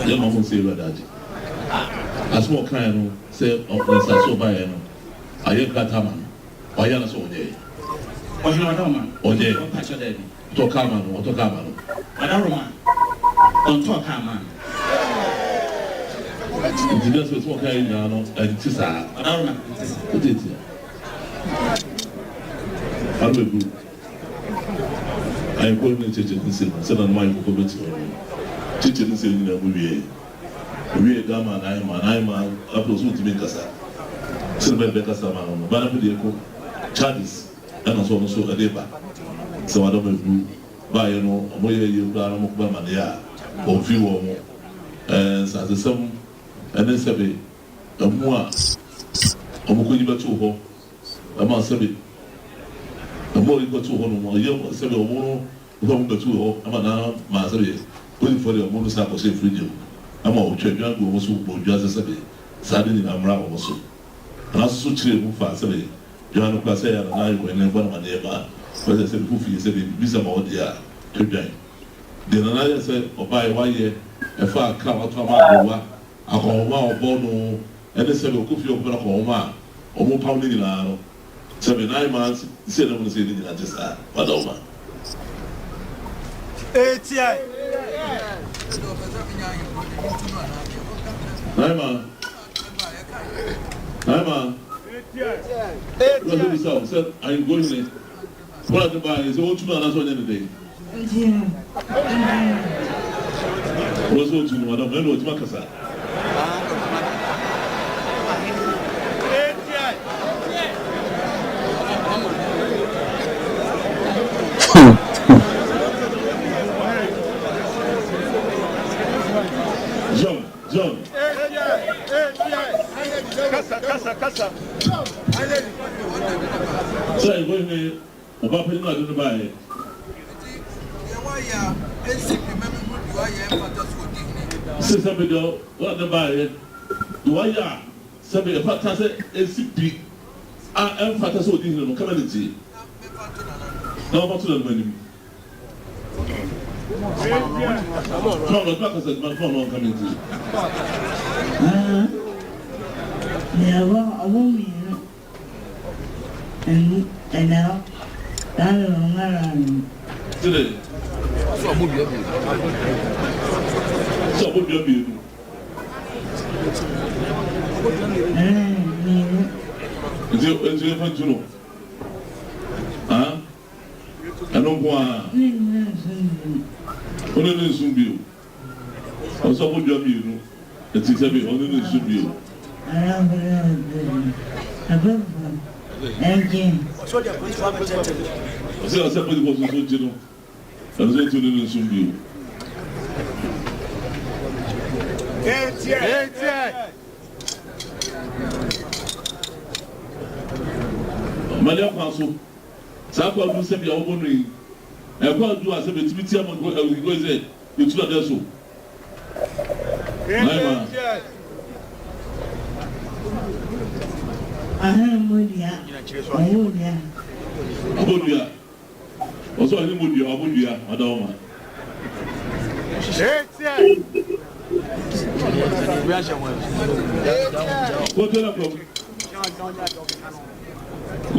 le mo se lo daji asmo kan no se o sa so ba ye no aye krata man o ya na so oje o hino adoma oje o pa cho de to kama no adaroma on to kama nti dɛ sɛ wɔka yɛ nyinaa no ɛnti saa wotɛtia abebu ayɛkɔ no kyekye ne nsɛm sɛ na no ayɛkɔkɔ bɛti hɔ kyekye ne nsɛm nyinaa mu wie gama na ayɛma apɛ so wotumi nkasa sɛ ne bɛbɛ kasa ma no ba na pɛ deɛ kɔ charges ɛna so ɔno so ɛde ba sɛ wadɔm abu baayɛ no ɔmoyɛ yie koraa no mokɔba ma ne yɛ a ɔmfi wɔ mo nsasesɛm ɛne sɛbe ɛmo a ɔmokɔyi bɛtoo hɔ ɛma sɛbe ɛmo a ɔyibɛtoo hɔ no ɔyɛ sɛbe ɔmo no ɔmo bɛtoo hɔ ama na ma sɛbe polifoɔ de ɔmo no sɛ akɔhyɛ firigye mu ama ɔtwa adwa gu ɔmo so bɔ dwa sɛ sɛbe saa de nyinaa mmra ɔmo so ɛna so kyerɛ mu fa sɛbe dwa no kora sɛ yɛ na ayɛ kɔɛ ne mfa no ma ne yɛ ma wɔsɛ sɛbe fofie sɛbe bisa ma wɔde a twadwan de nana yɛ sɛ ɔbaayɛ wayɛ ɛfa akra wato ama adowa akɔnhoma a ɔbɔ no ɛne sɛbe ɔkɔfie ɔkɔpɛ akɔnhoma a ɔmo pam ne nyinaa no sɛbe 9 months sɛ na mo no sɛ ne nyinaa gye saa wada wo ma ATI. Naima Brother Bissau said I'm going in what the buy is all to know that's what anything was all to know I don't know what Makasa John Kasa Say when me about putting out in the buy Sister Bido, what the buy do I ya Sabi a patas SCP and fatas or dinner community no about to the menu Come on, back as a man coming to yeah, well, a woman and now that around today. So would you be? Is it fun to know? Huh? I don't want only soon be. Also, would you be? It's exactly only soon be. So I said, what was so general? And so to the soon be. Malia Council, Sako will say, you're wondering. I can't do as a bit of what goes there. You two are so. Abudia. Also, I need Abudia, Adama. Go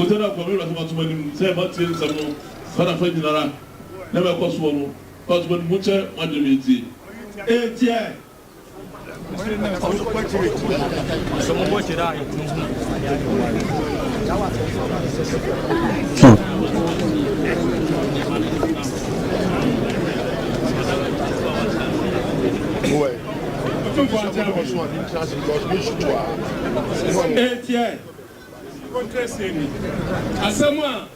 tell us about say about some Father Ferdinand. Never cost one. But when Mucha Madrimiti. ATI. ATI. Asama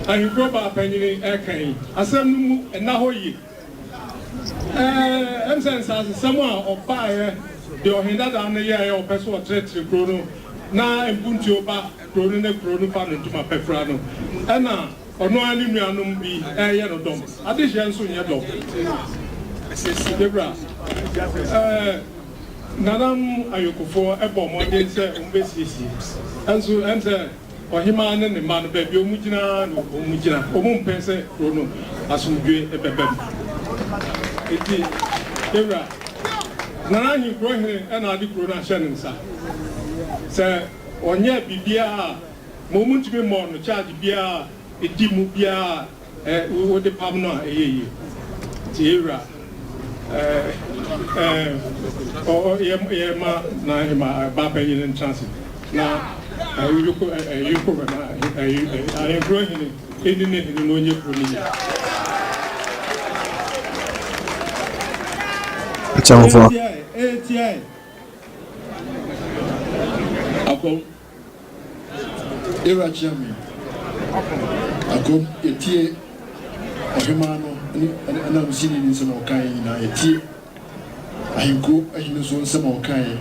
and proper penny aircane. Asam and Nahoyi. Sense as someone or fire, the Ohinda down the year or person trade to Chrono. Now and Puntio back, Chrono, Chrono found into my Pefrano. And now, or no animum be a yellow dome. Addition soon yellow. Debra. Nadam Ayoko a bomb against Umbesi. And so enter or him and the man baby Mujina, Mujina, Omum Pense, Chrono, as we do a baby. It is Debra. Nana, you growing and I do Corona Shannon, sir. Sir, on your Bibia, moment to be more, charge Bia, a Dimubia, with the Pamna, a Tierra. yɛma na hema bapa yi ne ntrance na ayuko na ayɛnkuro hene ɛni ne hene no onye kuro ne yi ATI Akom Era Chami Akom etie ohemano ana msini ni nsema okai na etie ahinku ahinu so nsema okai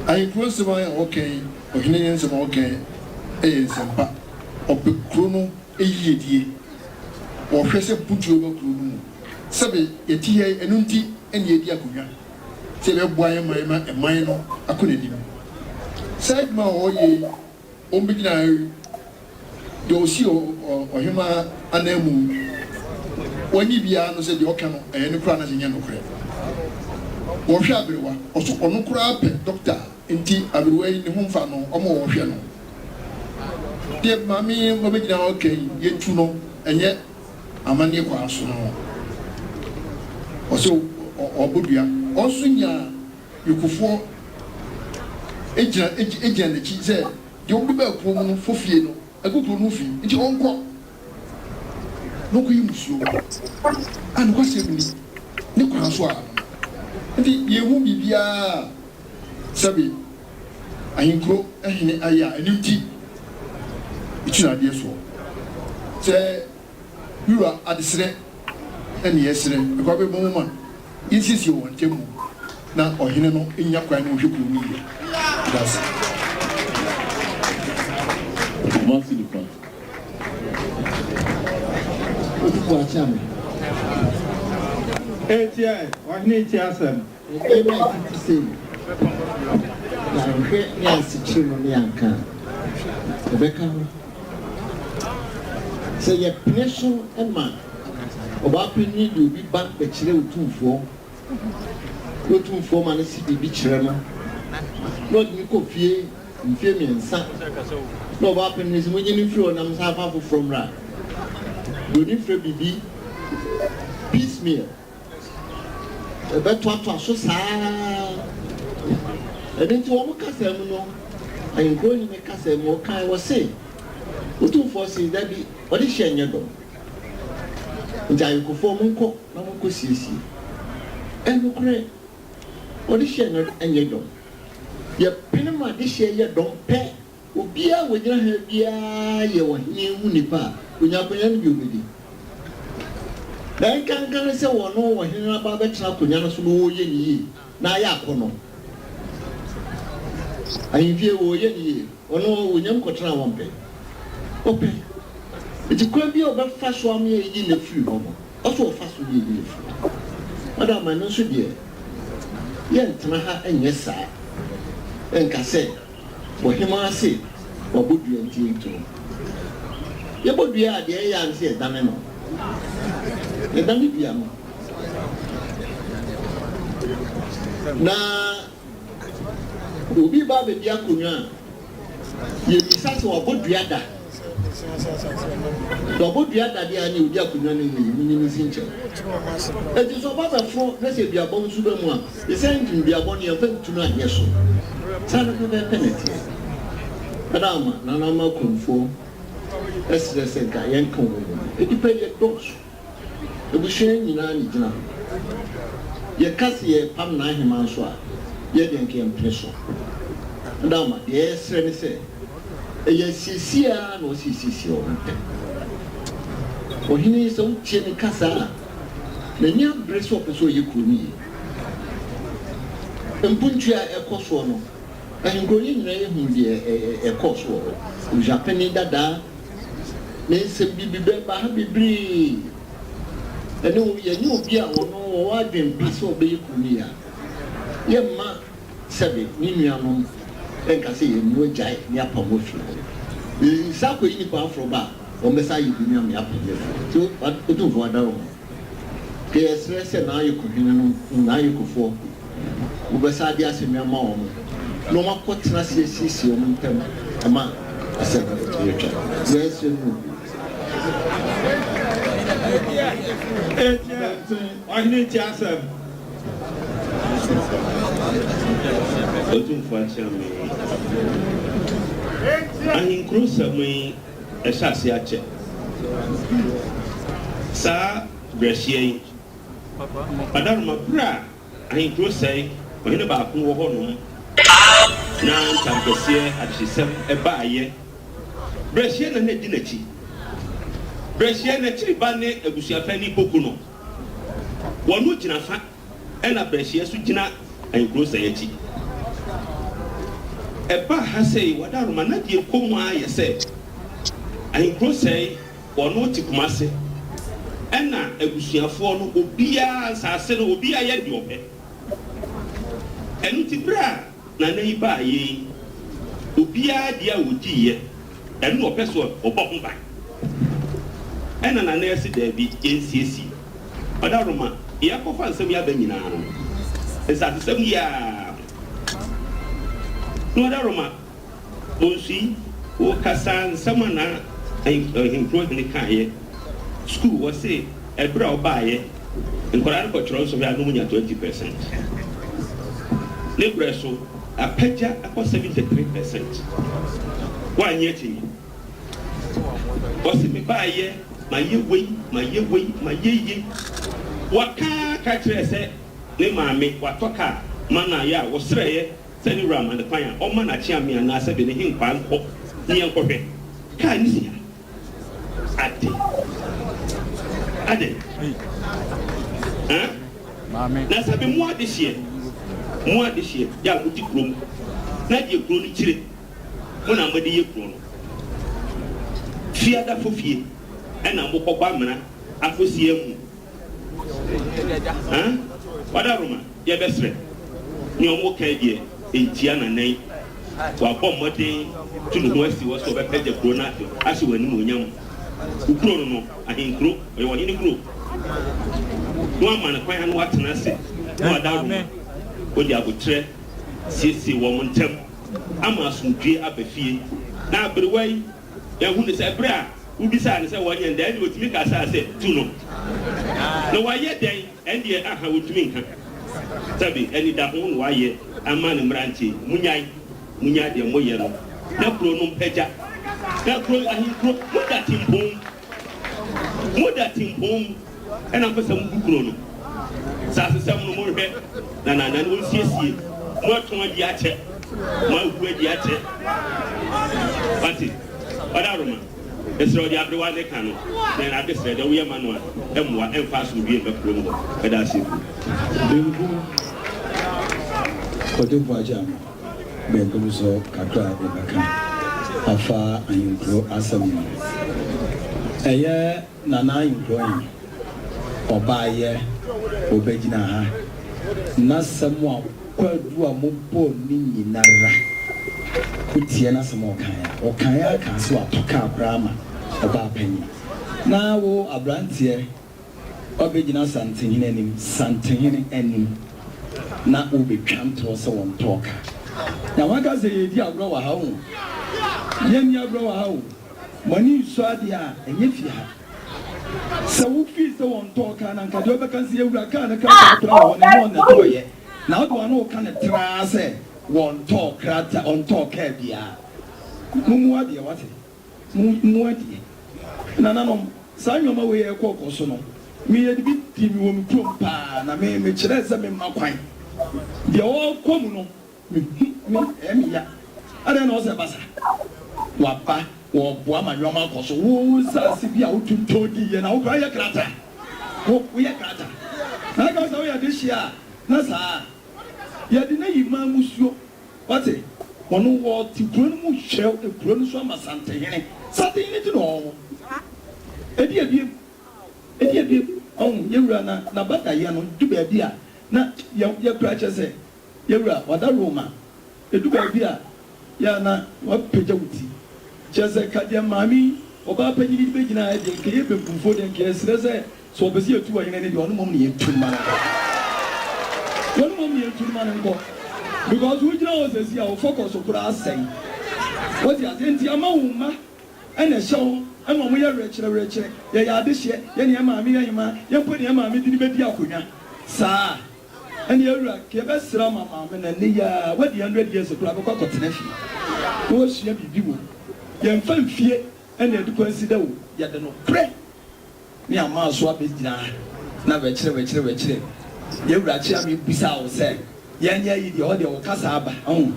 ahinku nsema ya okai ohine ni nsema okai nsempa obekro no eyedie ohwese putuo ba kro no sebe etie enunti ene edi akonya sebe boaye ma eman no akonadim Segma oye ombigina do si ohima anemu wani bia no se de oka no ne kura na nya no kura wo hwe abrewa oso ono kura pe doctor enti abrewa yi ne homfa no omo wo hwe no de mami obigina okay yetu no enye amane kwa aso no oso obodua oso nya yukufo Eja na chi say the obi ba ko mu fofie no agukuru no fi nti onko no ko yimusuo an ko se ni ne kwa so a nti ye hu bibia sabi ayinkro ehine aya animti ichina de so say yura adesere ene yesere ko be mo ma insisi won temu na ohine no enya kwa no hwekuru ni That's Merci de quoi. ATI, what need to ask them? Say your pressure and man. About we need to be back the children to form and see the beach runner. Not you could fear me and son. No weapon is when you feel I'm half from right. Good if you be piecemeal. A better one so sad. And then to all Casamo, I am going to make Casamo, I was saying. What two forces that be what is she and your dog? And I go for Munko, Namako Sisi. And look great. What is she and your dog? Your pinama this year don't pay. Ubia with your hair, ye were near Unipa, when you're going to be. Then can't say one no one here about the trap when you're so ye, Nayakono. I feel ye, or no, when you're contra one pay. Okay. It could be about fast one year in the few, also fast with you. Madame, I know so dear. Yen Tamaha and yes, sir. And Cassette, for him I say, or would you enter to? You would be a dear and say, Dameno. The Damipiano. Now, will be Baba Diacunia. You be such a good diada. The good diada, dear, you Diacunia in the Sincher. It is about a four, let's say, be a bone superman. The same thing be a bony event tonight, yes. Son of a penalty. Madame, Nanama Kunfo, as they said, Gayanko. It depends your dogs. The Bushin in Anijana. Your Cassie, Pam Nahimanswa, Yedian came pressure. Madame, yes, Rennie said, yes, Cia no CC. For he needs some chin Casa. The near breast of so you could me. And Puntia a cost I'm going to a course war. Japanese dada, Nancy Bibi, and no, you knew Bia or no, I didn't pass over Kunia. Yamma, Sabi, Nimianum, and Cassie, and no jai, Yapa Mufu. The Sako in the from bar, or Messiah, you be on Yapa. So, but do for a down. Yes, now you could now you could fall. Ubasadia in your mom. No more quarter see on them. A man, I said, yes, you know. I need to ask them. Otumfo akyerɛ ahenkuro sɛm yi ɛhyɛ ase akyɛ saa brɛhyia yi adaroma berɛ a ahenkuro sɛe ɔhene baako wɔ hɔ nom na ntampɛseɛ adehyesɛm ɛbaayɛ brɛhyia na di n'akyi brɛhyia n'akyiri ba ne abusuapɛni Poku no wɔn gyina fa ɛna brɛhyia so gyina ahenkuro sɛe akyi ɛba ha sɛ wadaroma na deɛ kɔm a yɛ sɛ ahenkuro sɛe wɔn te Kumase ɛna abusuafoɔ no obiara nsase no obiara yɛ deɛ ɔpɛ ɛno ti berɛ a nana yi baa yɛ obiara deɛ a wɔgyiiɛ ɛno ɔpɛ so ɔbɔ ho ban ɛna nana yɛsi daabi yɛnsiesie wadaroma yɛakɔfa nsɛm yɛ aba nyinaa no nsasesɛm yɛ a wadaroma onsui wɔkasa nsɛm a na ahenkuro hene kaeɛ school wɔ se ɛberɛ a ɔbaeɛ nkwadaa no kɔtwerɛ nsɔhwɛ a no mu nya 20%. Ne berɛ so apagya akɔ 73%. Woanyɛ akyi wɔse mebaeɛ mayɛ wei ye waka ka kyerɛ sɛ ne maame watɔ kaa ma no ayɛ a wɔserɛeɛ sɛ ne wura ama ne kwan a ɔma n'akye ame anaasɛ de ne henkwa nkɔ ne yɛnkɔhwɛ kaa ne sia ade na sɛ be mo adehyeɛ yɛ a wodi kurom na deɛ kuro no kyire mo na mode yɛ kuro no fiada fo fie ɛna mokɔbɔ amena akɔsie mu wadaroma yɛbɛserɛ ne ɔmo ka deɛ ɛntia nanan wabɔ mmɔden to ne ho asi wɔ sɛ ɔbɛpɛgya kuro no ahyɛ w'anim onyam ukuro no ahenkuro ɔyɛ ɔhene kuro no ama ne kwan no watena ase na wadaroma ɔde abotrɛ siesie wɔn ntam ama asomdwe aba fie na aberewa yi yɛhu ne sɛ berɛ a wobisa ne sɛ wɔnyɛ dɛn ɛne wɔtumi kasa sɛ tu no na wayɛ dɛn ɛndeɛ aha wɔtumi nka sɛbe ɛne da ho na wayɛ ama ne mmeranteɛ munyae deɛ moyɛ no na kuro no mpagya na kuro ahenkuro moda timpom ɛna mpɛ sɛ mobu kuro no saa sesɛm no mohwɛ na nana no wɔnsiesie moatɔn adi akyɛ moawu adi akyɛ pate ɔdaroma ɛsrɛ ɔde aberewa ne ka no na ɛnade srɛ dɛ woyɛ ma no a ɛmmoa ɛmfa asomdwie mbɛkuro mu hɔ ɛda ase benku kɔdefo agya benkum so kakra ɛbɛka afa ahenkuro asɛm no ɛyɛ nana ahenkuro yi ɔbaayɛ ɔbɛgyina ha na sɛm a kwadu a mobɔ ne nyinara wotie na sɛm ɔkaeɛ aka so atɔ kaa koraa ma ɔbaa panyin na wo aberanteɛ ɔbɛgyina santehene anim na wobɛtwa ntorɔ sɛ wɔntɔɔ ka na waka sɛ yɛdi agorɔ wɔ ha wo yɛnni agorɔ wɔ ha wo mɔne nsu adeɛ a ɛnyɛ fie ha sɛ wofii sɛ wɔntɔɔ ka na nka deɛ wobɛka sɛ yɛwura kaa ne krata tora wɔ ne ne ɔnɛtɔɔyɛ na wode wa ne woka ne traa sɛ wɔntɔɔ krata ɔntɔɔ kaa biaa mumu adeɛ wate mu adeɛ na nanom saa nnwoma wei ɛkɔɔkɔ so no meyɛde bi di mi wɔ me kurom paa na mekyerɛ sɛ memma kwan deɛ wɔkɔ mu no ɛmeya adɛn na ɔsɛ basa waba wɔboa ma nnwoma akɔ so wo saase bi a wotontɔn di yɛ na wokora yɛ krata woyɛ krata na aka sɛ woyɛ de hyia a na saa yɛde na yi ma musuo wate ɔno wɔte kuro no mu hwɛ kuro no so ama santehene ti na ɔwɔ ɛdi abiem yɛwura na badayɛ no du baabi a na yɛkura kyɛ sɛ yɛwura wada roma ɛdu baabi a yɛ na wapagya wo ti kyɛ sɛ kadeɛ maame ɔbaa panyini bɛgyina ɛdeɛ nka yɛ bɛmpumfo deɛ nka yɛserɛ sɛ sɛ ɔpɛ sɛ yɛtu wɔhene ne deɛ ɔno mom ne yɛtu ma no nkɔ because wogyina wɔ sɛ si a wofɔkɔ so koraa asɛe wɔte ase nti ama wo mma ɛna ɛhyɛ wo ɛna ɔmo yɛ werɛkyerɛ yɛyɛ adehyeɛ yɛne ɛmaame yɛhema yɛmpo ne ɛmaame de ne bɛdi akonnwa saa And you're best Rama, and what the 100 years of Bravo Connection. What's your view? Young fan fear, and you consider you don't know. Pray. Me and my swap is now. Never chill. You're actually bizarre, say. Yanya, the audio Casaba. Oh,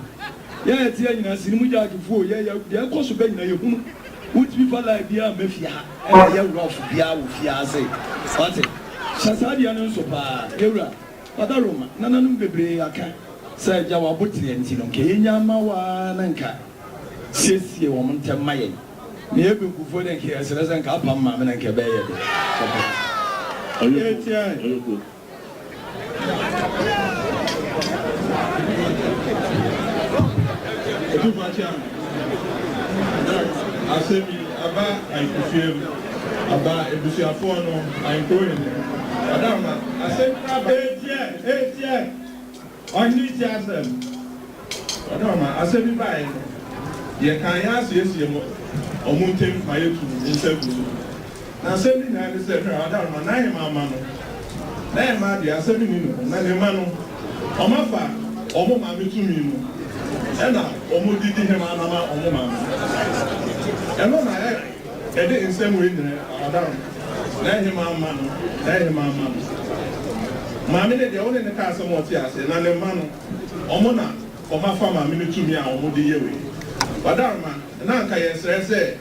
yeah, it's here in a cinema before. Yeah, they're close to bed. Which people like the Mafia and the rough Pia say. What's it? Shasadian so far, Era. Other room, none of the Breaka. Sir Jawa Butty and Tino Kenya Mawa Nanka. Says your woman tell my near before they hear as a cup of Mamma and Cabay. I said, Abba, I prefer Abba, if you are for no, I'm going there. I said, I need to ask them. I said, if I can ask yes, or mountain fire to himself. Now, 79 I don't know, 9 mamma. 9 mamma, 7 minutes, 9 mamma. Omafa, Omama to me. And now, Omo did him, Omama. And on my head, I did in some way, I don't. Let him, Mamma. Mammy, the only in the castle, what yes, and I man, Omona, or my farmer, minute to me, I will be away. But man, and Uncle, yes, I say,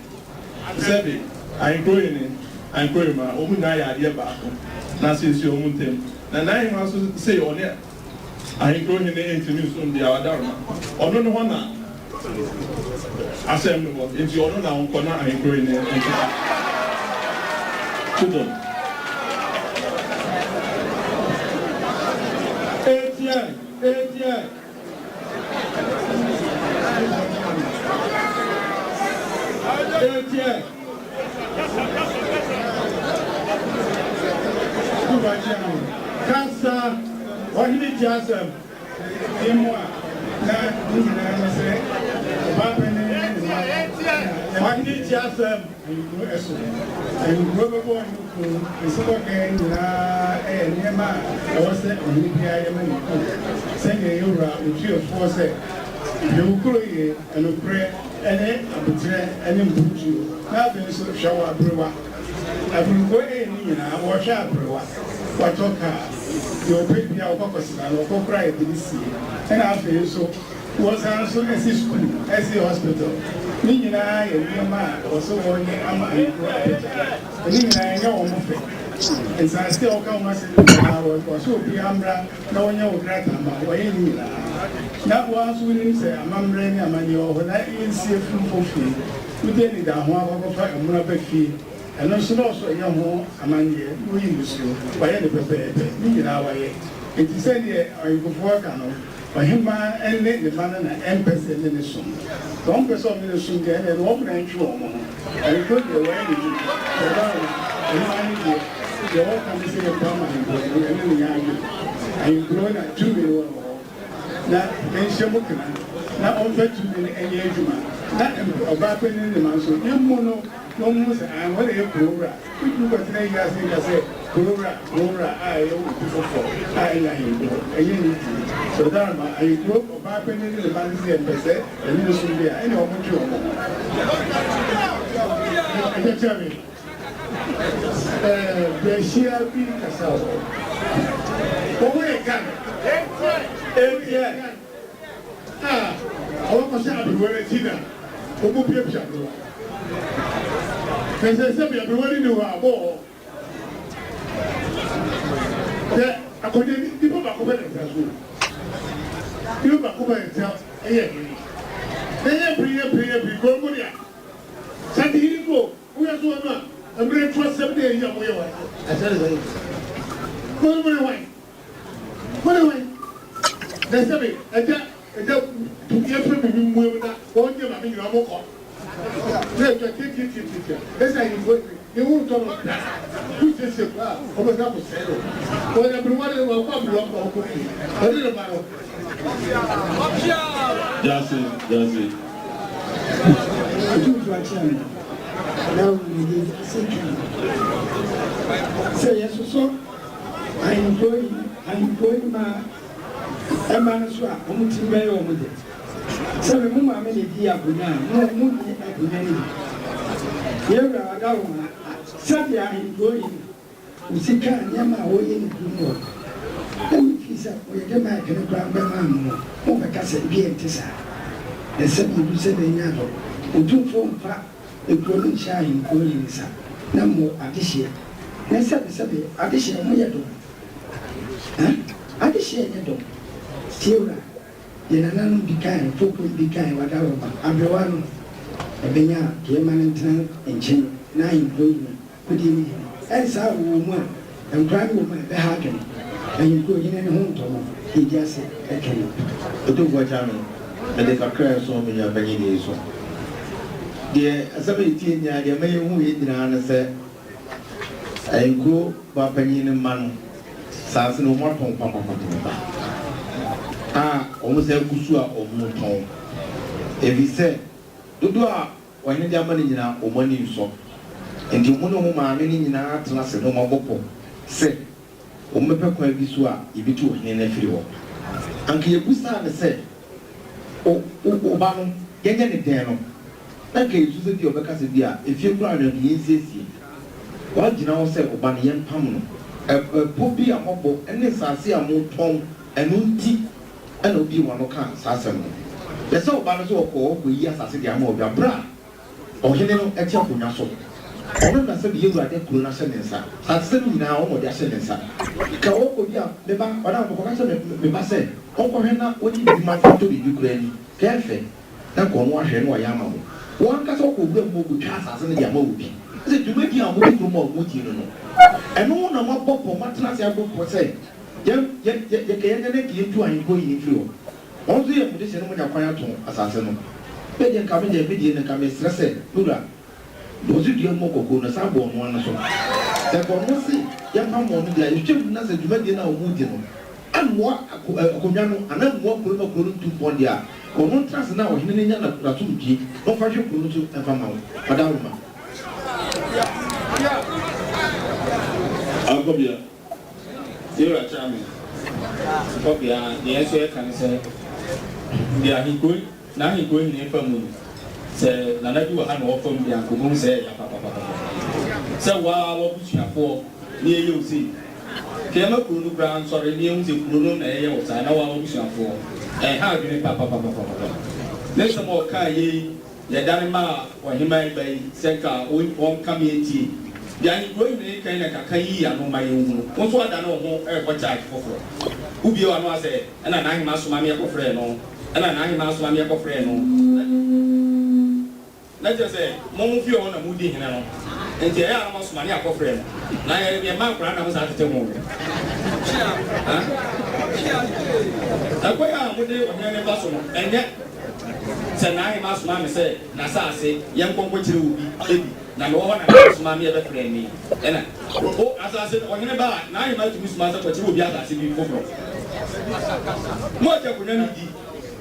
Sebby, I'm growing, my own idea back. Now, since your own thing, and I also say on it, I'm growing in the interviews on the Adarma. Or no one. Assembly, if you are not corner, I'm growing in it. ATI. Cancer, what you need just moi. I need just and rubber boy is working and Yama. I was saying, saying you are with you for say you pray and pray and then improve you. Now, there's a shower brewer. I will go in and wash up brewer. What talk? Your baby, our focus, and our cry to this sea. And after so was also as a school, as a hospital. Me and I and your man also one year. And I know and so I still come myself. I was so be Ambra, no one your grandma, or any. That was when say, I'm Ambrania, and when I in see from free. We didn't need a one of a money fee. And also a young home among you, we use you, by any prepared, me in our way. It is said, I go work on for him and let the man and empress in the soon. Don't press on the soon again and open and show. I put the way you the all can be a permanent and grown at 2 years old. Now, then Shamukana, not over to any age man, not about in the man, so you mono. No more, and what a Cobra. We do what they say, Cobra, I owe people for. I need so that I grew up about in the fancy and say, and you should be, I know what you want. Tell me, the sheer being a soul. Oh, wait, I want to have a word Tina. Who will be a champion? Because I said, everybody knew our ball. I couldn't people back over the you back over and tell, they pre go good. Sandy go, we are so much. I'm going to trust 7 days. I said, go away. They said, me, and that to get from me with that, one year, I mean, I'm more. That's how you go. You won't talk that. Who says it? Over that was said. Well, everyone will come along or cookie. A little matter. That's it. I do to a channel. Now we need a century. So, yes, so I'm going my ɛma no so a ɔmo ti bɛyɛ ɔmo de sɛ me mu maame ne di akonnwa a mo ni akonnwa ne bi yɛwura wadawo ma sɛdeɛ ahemfo yi osika nneɛma a wɔyɛ ne dum wɔ ɛmi fi sɛ ɔyɛ dɛ maa kene koraa bɛma mo mo bɛka sɛ bi ɛnte saa ɛsɛ bibi sɛ n'anya dɔ otumfo mfa ekuro no nhyɛ ahemfo yi nsa na mo adehyeɛ na sɛbesɛbe adehyeɛ mo yɛ dɔ adehyeɛ yɛ dɔ tiewura yɛ nananom bi kan popo bi kan wadawo ma aberewa no ɛbɛnya kɛɛma no ntena nkyɛn na ahemfo yi no kodi ne ɛnsa wɔ mu a nkura no wɔ mu a ɛbɛha adwene ahemfo yi ne ho ntɔ no yɛdi ase ɛkɛne otumfo akya no ɛde kakra so me ya bɛnye ne so deɛ asɛm ɛtie nya deɛ mɛyɛ hu yɛ nyinaa ne sɛ nkuro ba panyin ne ma no saase no ɔmo atɔn papapapa a ɔmo sɛ kusu a ɔmo tɔn ebi sɛ dodo a wɔne de ama ne nyinaa ɔmo ani nsɔ nti ɔmo ne ɔmo maame ne nyinaa tena se no ɔmo abɔpɔ sɛ ɔmo bɛpɛ kwan bi so a ebi tu ɔhene no afiri hɔ anka yɛbusaa ne sɛ ɔba no yɛnyɛ ne dɛn no na ka yɛsu sɛ bi ɔbɛka sɛ bi a efie kura no yɛnsiesie wagyina hɔ sɛ ɔba no yɛmpam no ɛpo bi a mɔbɔ ɛne nsase a motɔn ɛno nti ɛna obi wa no ka saa asɛm no yɛsɛ ɔba no sɛ ɔkɔ yi asase de ama ɔbi abra ɔhene no ɛte akonnwa so ɔno na sɛ bi yɛwurade kuro no ahyɛ ne nsa asase no nyinaa ɔmɔde ahyɛ ne nsa ka wɔkɔ bi a meba ɔda mɔkɔka sɛ meba sɛ ɔnkɔhwɛ na wɔnyi bima fɔtɔ biribi kura ni kɛɛfɛ na kɔ no ahwɛ no ɔyɛ ama mo wɔn ankasa ɔkɔ owura mu ɔbɛtwa asase no de ama obi sɛ dwumadi a wɔde kurom a wɔdi no no ɛno na mabɔ pɔ matena ase abɔ pɔ sɛ yɛkɛyɛ ne kɛyɛ tu ahemfo yi ne firi hɔ wɔn nso yɛ mode hyɛ no mo nya kwan ato asase no bɛdeɛ nka me deɛ bɛdeɛ ne nka mesrɛ sɛ wura wɔsi dua mu kɔkɔɔ no saa bɔ ɔno ano so sɛ kɔno se yɛmpa mɔ no deɛ yɛtwa mu na sɛ dwumadi no a wɔn di no anoa akonnwa no anaa mmoa kuro no tu pɔn deɛ a ɔno ntrase no a ɔhene no nya nato mpie na ɔfa hwɛ kuro no so ɛmfa ma wo ɔdaworoma akɔbea yɛwura kyerɛ me akɔbea deɛ ɛso yɛka ne sɛ deɛ ahemfo na ahemfo nyina fa mu sɛ nana bi wɔ ha na wɔfa mu deɛ ankɔbɔhu sɛ ɛyɛ papapapa sɛ waa wɔbusuafoɔ ne ɛyɛ wo sei kɛma kuro no koraa nsɔre ne ɛhu sɛ kuro no na ɛyɛ wɔ saa na waa wɔbusuafoɔ ɛha adwene papapapapa ne sɛm a ɔkaa yei yɛdane ma a ɔhema ba yi sɛ ka ɔnka me atie deɛ ahemfo nyina kan na kaka yi ano ma yɛnhunu wo nso ada ne wo ho ɛrekɔ charge foforɔ wobie wa no asɛ ɛna n'ahema asoma me ɛkɔfrɛ no ɛna n'ahema asoma me ɛkɔfrɛ no na kyerɛ sɛ mo fie hɔ na modi hene no nti ɛyɛ a asoma ne akɔfrɛ no na yɛma nkora na mo saa tete mo ɛkɔyɛ a mode ɔhene ne ba so no ɛnyɛ sɛ n'ahema asoma me sɛ n'asase yɛnkɔnkɔkyerɛ wo bi ebi na mewɔ hɔ na asoma me yɛbɛfrɛ me ɛna o asase ɔhene ba a n'ahema atumi soma sɛ kɔkyerɛ obi asase bi foforɔ mo ɔkyɛ akonnwa no di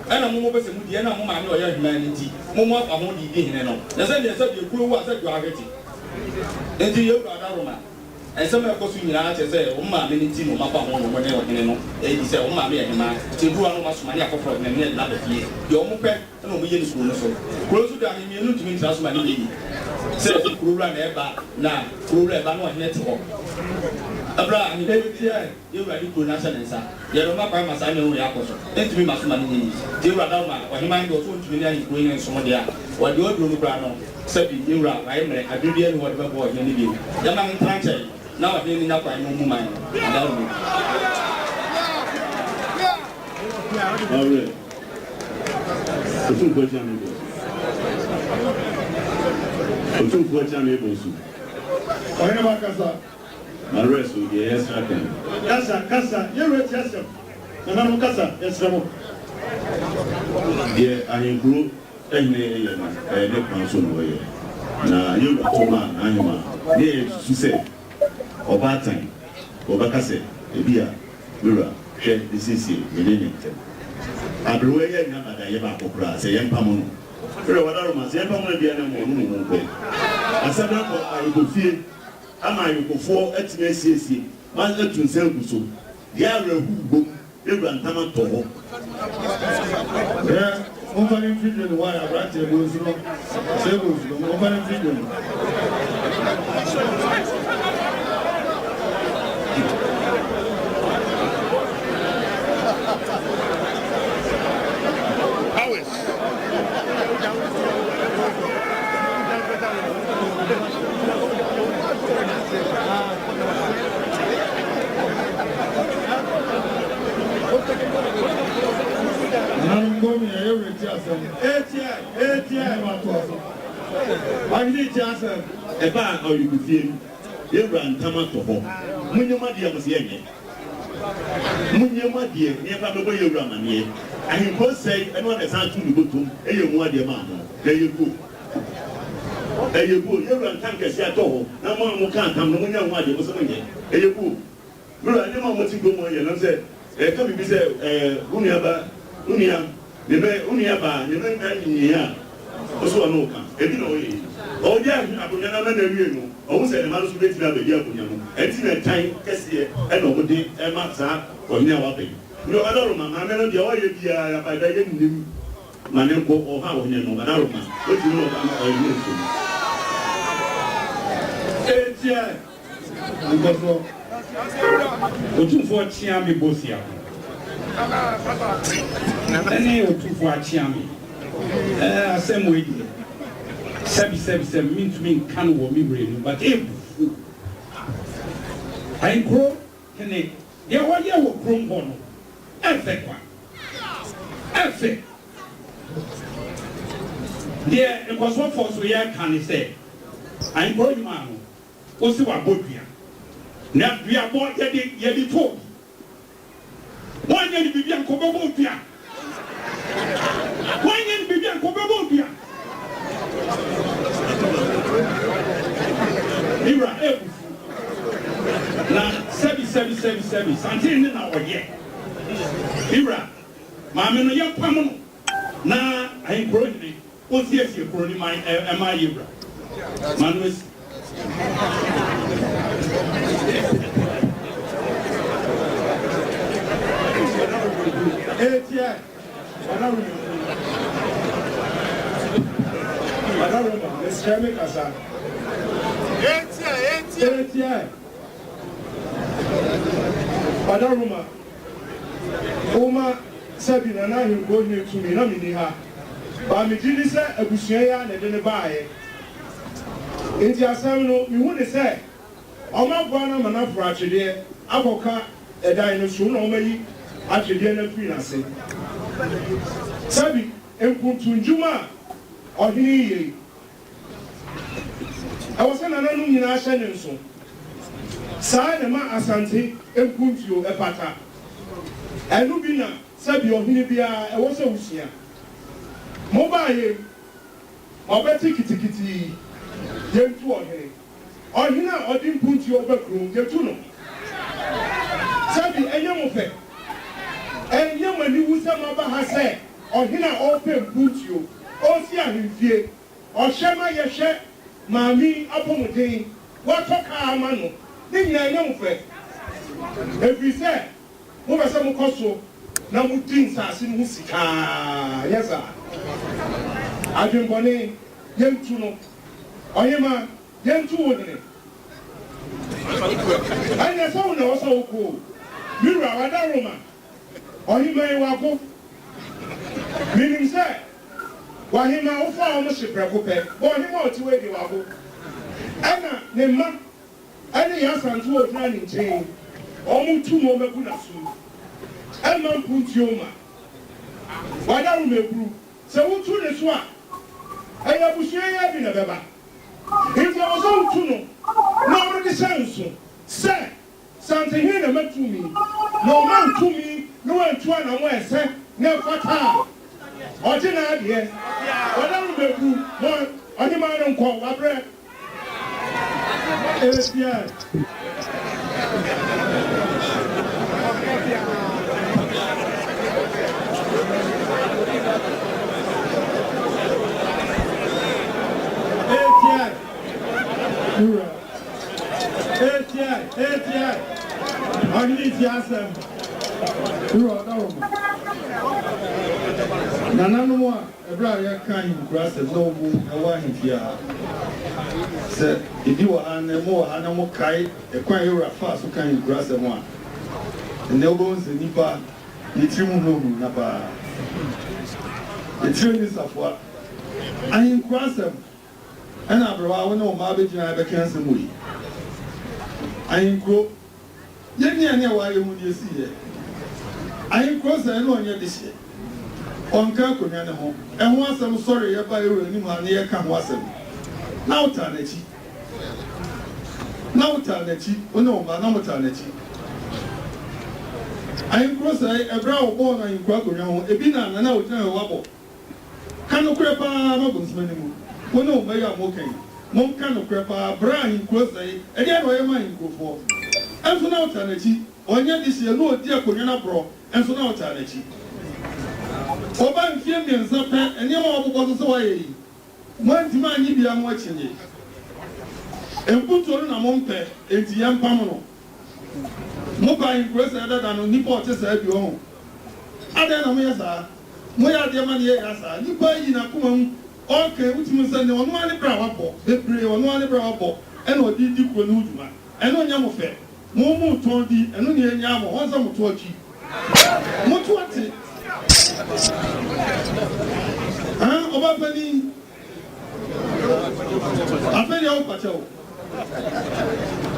ɛna mo bɛsɛ mu di ɛna mo maame ɔyɛ ahema no nti mo afa ho de di hene no na sɛ deɛ sɛ deɛ kuro wo a sɛ deɛ ahwete nti yɛwura adaroma ɛsɛm a ɛkɔ so nyinaa kyerɛ sɛ wo maame no nti na ɔmafa ho no wɔne ɔhene no ɛdi sɛ wo maame yɛ hema nti duwa no masoma ne akɔfrɛ ne ne na bɛfie deɛ ɔmo pɛ ɛna ɔmo yɛ no kuro no so kuro so de ahemmienu ntumi ntira so ma ne yɛyi sɛ kuro wura na ɛba na kuro wura ɛba na ɔhene te hɔ abra ahemfo bi a yɛwura de kuro no ahyɛ ne nsa yɛde ɔma kwan ma saa ne ho yɛ akɔ so ɛntumi ma so ma ne yɛyi nti yɛwura da ma ɔhema deɛ ɔso ntumi ne ahemfo yi ne nsom deɛ a wɔde ɔduro no koraa no sɛbi yɛwura wayɛ mmerɛ adwedeɛ ne wɔde bɛbɔ ɔhene no bi yɛma no ntena nkyɛn na ɔhene no nya kwan no mu man adaroma Alright. Otumfo acha me bosu. Ɔhene ba kasa. Arrest will be extra time. Kasa, you ready yourself. Na no kasa, extra mo. Deɛ ahemfo ɛnyɛ yɛ no ne kwan so no wɔyɛ na yɛwura to ma ahema ne yɛ susu sɛ ɔbaatan ɔbɛka sɛ ebi a wura hwɛ de siesie mene ne ntɛm aberewa yɛ nya badayɛ baako koraa sɛ yɛmpam no wura wadaroma sɛ yɛmpam no bia ne mmɔ no mu mu nkɔ asɛm no akɔ ayɛkɔfie ama ayɛkɔfoɔ atumi asiesie ma atu nsa agu so deɛ awerɛhu bom ewura ntama tɔ hɔ. Momfa ne mfiri dwene hɔ a aberante ɛbɔ nsu no sɛ ɛbɔ nsu no momfa ne mfiri dwene. Eba oyugufie ewura ntama tɔ hɔ munyama deɛ mo se yɛnyɛ munyama deɛ nneɛma bɛbɔ yɛwura amaneɛ ahemfo sɛe ɛno ɔde san to ne bɔtom ɛyɛ mu adeɛ ma ano ɛyɛ buo yɛwura ntam kɛse atɔ hɔ na mo a mo ka ntam no munya ho adeɛ mo sɛ monyɛ ɛyɛ buo wura ne ma mo ti go mu yɛ no sɛ ɛka bibi sɛ unia ba ne bɛ nyia ɔso ɔno ka ebi na ɔyɛ ɔdi akonya na wie no ɔmo sɛ ne ma no so bɛtumi abɛdi akonya no ɛti na tan kɛseɛ ɛna ɔmo de ɛma saa ɔhene a wapɛ ne ɔdaroma maame no deɛ ɔyɛ biara yabada yɛ nim ma ne nkɔ ɔha ɔhene no ɔdaroma ɔtumi na ɔba ɔyɛ ne nso etia nkɔsɔ otumfoɔ kyea me bosia ɛne otumfoɔ akyea me asɛm wɔ yi sɛbi mentumi nka no wɔ me berɛ mu but ɛbufu ankuro hene deɛ wɔyɛ wɔ kurom hɔ no ɛfɛ kwa ɛfɛ deɛ nkɔsɔfoɔ so yɛka ne sɛ ankuro nnwuma no wo se wabɔ dua na duabɔ yɛde to wɔnyɛ ne biribi ankɔbɛbɔ dua wɔnyɛ ne biribi ankɔbɛbɔ dua Ira ebufu na sɛbi santene ne na ɔyɛ Ira maame no yɛpam no na ahenkuro hene ɔsiesie kuro ne ma ɛma yɛ Ira ma no esi etia Madame, Monsieur Mikasa. Etia. Madame, Oma Sabina na himbo ni tumi na mini ha. Ba mi di sɛ abusua ya na de ne baaye. Enti asɛm no mi hu ne sɛ ɔma gwa na mana fura atwedeɛ akɔka ɛdan no so na ɔma yi atwedeɛ na firi n'ase. Sabi enkuntunjuma ɔhene yie ɛwɔ sɛ nananom nyinaa hyɛ ne nso saa ne ma asante nkuntuo ɛpata ɛno bi na sɛbi ɔhene biara ɛwɔ sɛ wosua mobaayɛ ɔbɛte kitikiti yɛntu ɔhene a ɔde mpuntuo bɛkuro yɛtu no sɛbi ɛnyɛ mo fɛ ɛnyɛ mo aniwu sɛ maba ha sɛ ɔhene a ɔpɛ mpuntuo ɔsi ahemfie ɔhyɛ ma yɛhwɛ maame apɔmuden wɔtɔ kaa ama no ne nyinaa nyɛ mo fɛ efiri sɛ mo bɛ sɛ mo kɔ so na mo di nsaase no ho sikaa yɛ saa adwembɔne yɛntu no ɔhema yɛntu wo hene ɛnyɛ sɛ wo na wɔ sɛ wokoo mewura wada roma ɔhema yi wako menim sɛ wahima wofa wɔn hye prɛko pɛ wɔhima ɔte wɔ edi wabo ɛna ne mma ɛne yɛ asante wɔ gyina ne nkyɛn wɔn tu mu wɔn agu n'aso ɛma mpuntuo ma wadaro mekuru sɛ wotu ne so a ɛyɛ abusua yɛ bi na bɛba nti ɔsɔ wotu no na wɔn de hyɛ nso sɛ santehene na mɛtumi na ɔma ntumi na wɔn atu anamɔ ɛsɛ na ɛfata ɔgye na adeɛ ɔdaro mekuru na ɔhema no nkɔ wabrɛ esia Etienne, ɔhene ti asɛm Ura Daroma. Nananua, a brother kind grass as no moon, a wine here. Said, if you are an more animal kai, a quite fast who kind grass and one. And no bones and nipa, the trim napa. The train is of what I in cross them. And I brought no marriage and I became some way. I in grow. Yet, near why you see it. I in cross and on your this year. On Kakunan home, and once I'm sorry about you and him near come was him. Now, Tanechi. Now, Tanechi, oh no, Madame Tanechi. I in cross a brow born in Kakunan, a bina, and I would tell a wobble. Cano crepa, Mabons minimum. Oh no, may I mocking. Mom cano crepa, Brian cross a again where am I in go for? And so now, Tanechi, on yet this year, no dear Kuriana bro, and so now, Tanechi. Oba nfie mmiɛnsa pɛ nneɛma a wɔbobɔ so sɛ wɔayɛ yi moantim anyi bia mo akyinye mputuo no na mompɛ enti yɛmpam no moba nkuro sɛ dada no nnipa ɔte saa bi wɔ ho adɛn na moyɛ saa moyɛ adeɛ ma ne yɛyɛ saa nnipa yi nakoma mu ɔka wotumi sɛ ne ɔno ane berɛ a wabɔ bebree ɔno ane berɛ a wabɔ ɛna ɔde di kuro no ho dwuma ɛno ɔnyɛ mo fɛ mo tɔn di ɛno ne yɛnya mo wɔn sɛ moto akyi moto ate Oba Penny, I pay your patrol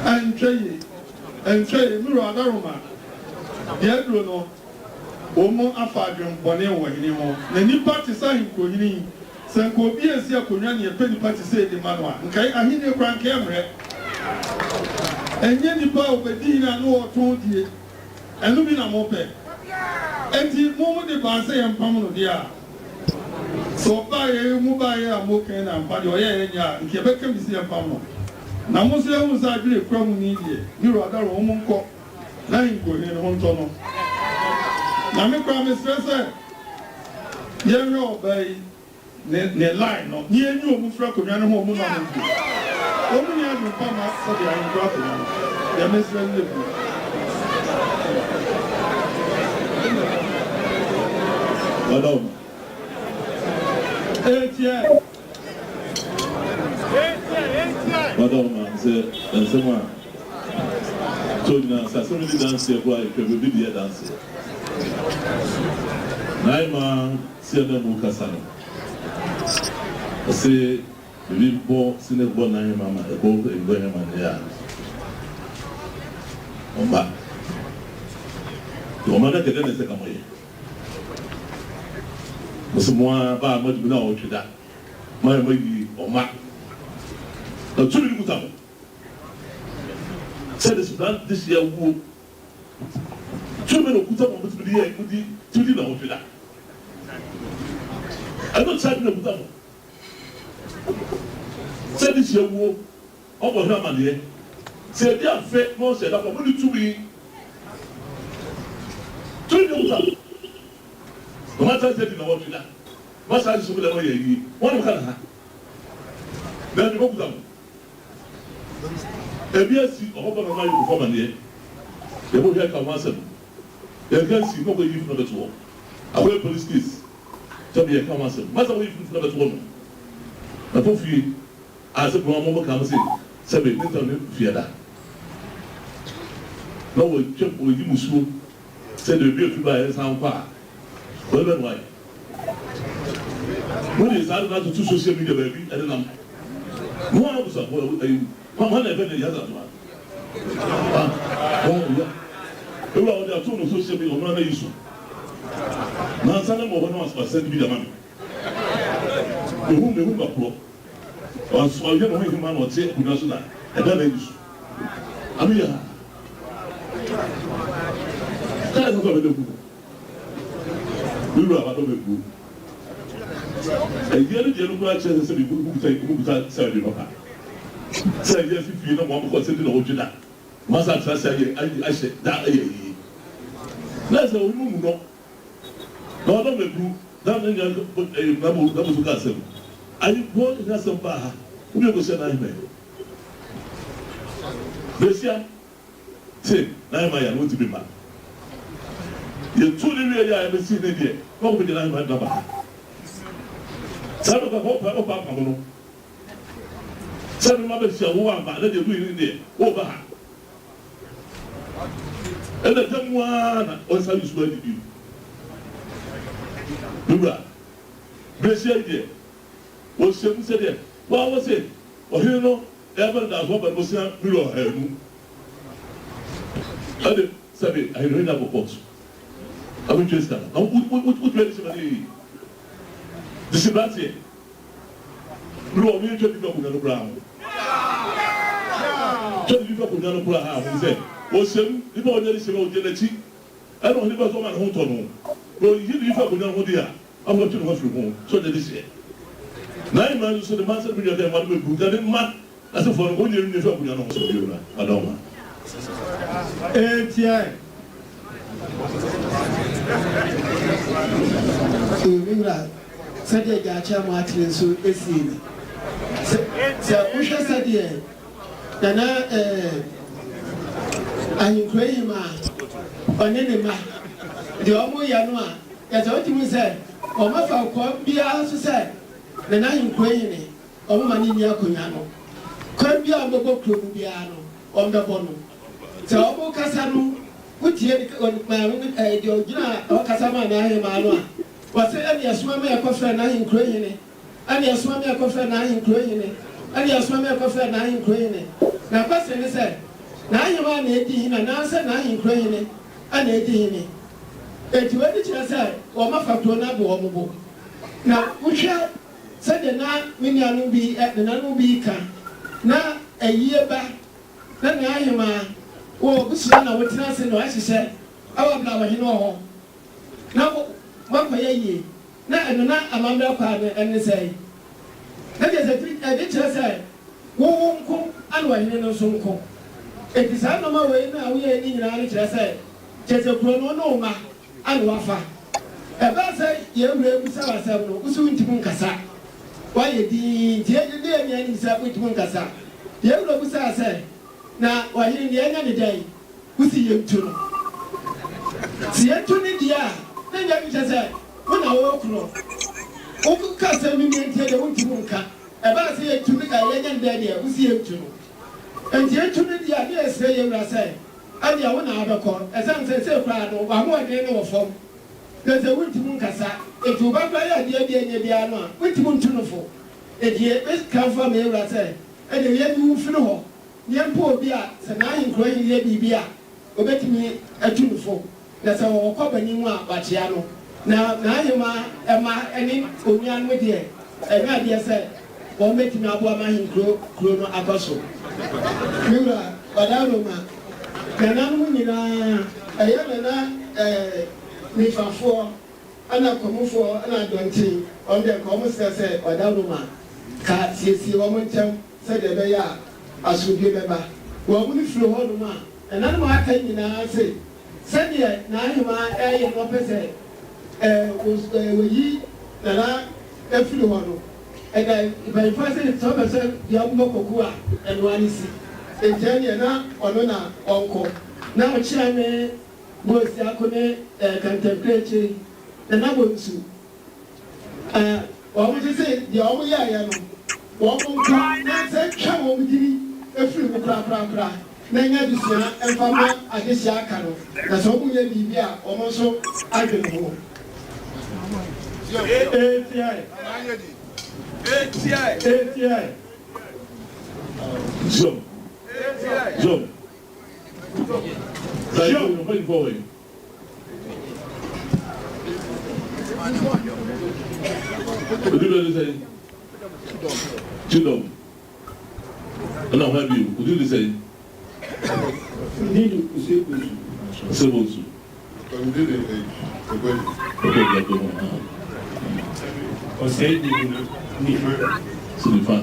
and trade, Muro Adaroma. Yet, Bruno, Omo Afadrum, Bonnet, anymore. The new party sign Kuni, Sanko Bia Kunani, a penny party said the Manua, okay, I hear your grand camera. And yet, the power of Bedina no told you, and Lumina Mope. And the moment the Bansay and Pamano dia. So by a mobile and Moken and Padoya and Quebec can be seen Pamano. Now, Monsieur was I be a crumb media. You are the Roman court. Nine going in Hontono. Now, me promise, sir. You know, by the line, no, near you, Mufraco, and home. Only I will come up for the I'm dropping. The Miss Madam. Madam, and someone told me that so many dance here, boy, you can be the dancer. Naima, Siena Mukasano. I say, we bought Sinebo Naima, a boat in Bohemian Yard. On back. The woman that can take away. Because moi, pas moi de venir au Tchada. Moi, je dis, on m'a. Donc, tout le monde a. C'est le Soudan, this year, où. Tout le monde a dit, on dit, tu dis dans le Tchada. Alors, ça, le Soudan. C'est this year, où. On va faire manier. C'est bien fait, non, c'est d'accord, on dit tout, oui. Tout le monde a. Comment ça se dit dans votre là? Moi, ça, je suis là, moi, je suis là. Mais je vous dis. Eh bien, si on va pas nous faire manier, il faut bien commencer. Il y a quelqu'un qui va y faire le tour. Après le police case, ça vient commencer. Moi, ça va y faire le tour. La pauvre fille, à ce moment, on va commencer. Ça veut dire que tu es là. Là, on va dire que c'est de bien plus bas, ça en part. Well, why? When is that not to social media, baby? I don't know. One was a one event the other one. You are the two of social media, one issue. Now, some of them was sent to be the man. The whom are pro. Or so you know, human or say, national. I don't know. I mean, that's not a good. We were about to be and the other general chance said, "Who take Saudi Roca?" Say, yes, if you know one because it's in the must have said, I said, that that's a woman. No, not on the group, that was a castle. I bought in some bar. We will send I may. This year, say, 9 miles, I want to be back. You two years I haven't seen it yet. What would the line my number? Some of the hope up. Some of the one, but let you do it in there. Over. And the young one was how you swear to you. Lura, bless your idea. What Shem said there? What was it? Or you know, ever that woman was not below her. I said, I read up a box. I will just stand. What really somebody? This is not it. Blue, we try to go on the ground. Try to go on the ground. He said, was him, the boy that is about Genetti. I don't know if I'm home to know. Well, you have been on the I'm going to go through home. So that is it. 9 months, so the master will get one will put that in man. As a for 1 year in the shop, we are not so good. I don't know. ATI. Sadia Gacha Martin, so is he. Sir, Usha Sadia. Dana, I'm crazy, ma. On any ma. The Omo Yanua. That's what you said. Or my father, be also said. The nine crazy. Or Maninia Cunano. Come be on the book, Clubiano, on the bono. So Omo Casano, which here on my Georgina or Casama Nahimanoa. Was it any swimmer a coffee nine crazy? And your swimmer a coffee nine crazy? And your swimmer a coffee nine crazy? Now, question is said, now you are 18 and answer 9 crazy and 18. It's what it said, or my factona bobo. Now, we shall say the night minion be at the Nanubi. Now, a year back, then I am a Busana witness and I said, I will never know. Now, what may ye? Now, and not Amanda Partner and say, that is a teacher said, won't come and when you know so come. It is out of my way now, we are in an said, just a chrono. And wafa. Eba say ye wure busa wasam no busu ntimu nkasa. Wa ye di tie de ne ani sa ntimu nkasa. Ye wure busa say na wa ye ne anya ne dai. Busi ye ntu no. Si ye ntu ni dia, na nya bi say wona wo kuno. O ku kasa mi ne tie de ntimu nka. Eba say ye ntu ni ka ye nya ne dai busi ye ntu no. Enti ye ntu ni dia ne ese ye wura say and ya wona abekọ esan se kwa no wa mo ade ne wo fom de se wuntimu nkasa etu ba ba ya de enya bia no a wuntimu ntunufo e de e kan fa me wura se e de ye bi wufinu ho ye mpo obi a se na ayin kro yin ye bibia obetimi atunufo na se wo kọ bani mu a ba tia no na ayema ema eni onyan mu de e na de se wo metimi abo ama hin kro no akoso mi wura badalo ma Nana Munina, a young Nifafo, and a Comufo, and a Donti, on the common say, or Daluma. Cat, see, woman, said the Baya, as should be member. Well, we flew home, and I'm marking in our say. Said ye, Nahima, and opposite, was ye, Nana, a flew home. And if I pass it, so the Yamokua, and one is. Ejani na onona onko na ochame bosi akone contemplate na bonsu o mo se dia o mo ya ya no o mo nka na se twa o mo diri efiri mu kra na nya bisia emfama adesia aka no na so mo ya bibia o mo so adwene ho ATI Jump. Jump. Jump. Wait for it. What do you say? Chidom. And I'll have you. What do you say? Need to say Sevosu. Silifa.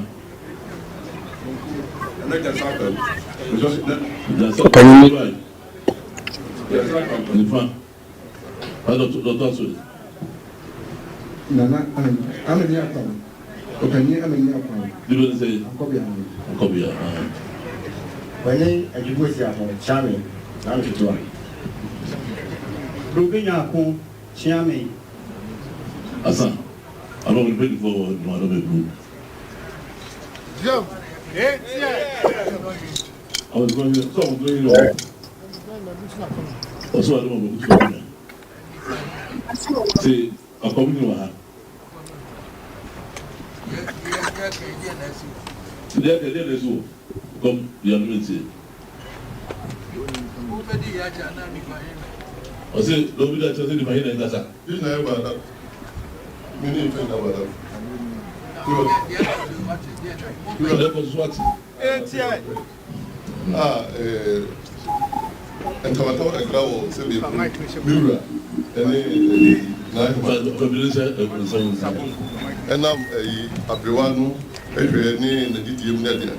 Nana, I'm a near town. Okay, I'm a near town. You will say, Cobia. When I was charming, I'm to try. Robinha com Chiame. Asa, alors on peut voir nous à l'homme bleu. Jump. I was going to talk to you. Also, I don't know what to say. I'm coming to there is who come the university. I said, don't be that to the Mahina in Gaza. You know about that. We need to know about that. That was what? And Tomato and Gravo, Sebi, Mura, and now a Briwano, any in the DTM Nadia.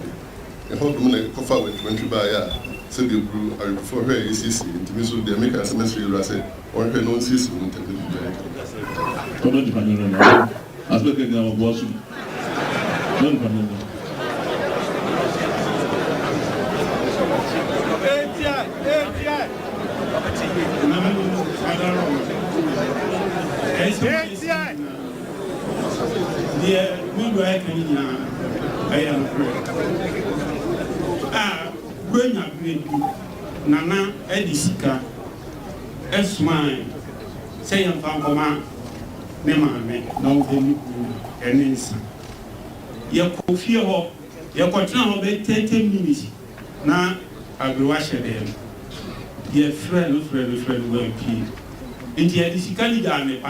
And how do I cover when you buy a Sebi brew? I prefer her ECC into Misu, the American semester, you say, or her non season in the as looking at our washroom. Dear, we were I am going up with Nana Edisika, as mine, saying Papa, Nema, no, and instant. Your coffee hop, your control of 10 minutes. Now, I will wash them. Dear friend, will be. And yet, this is Caligan,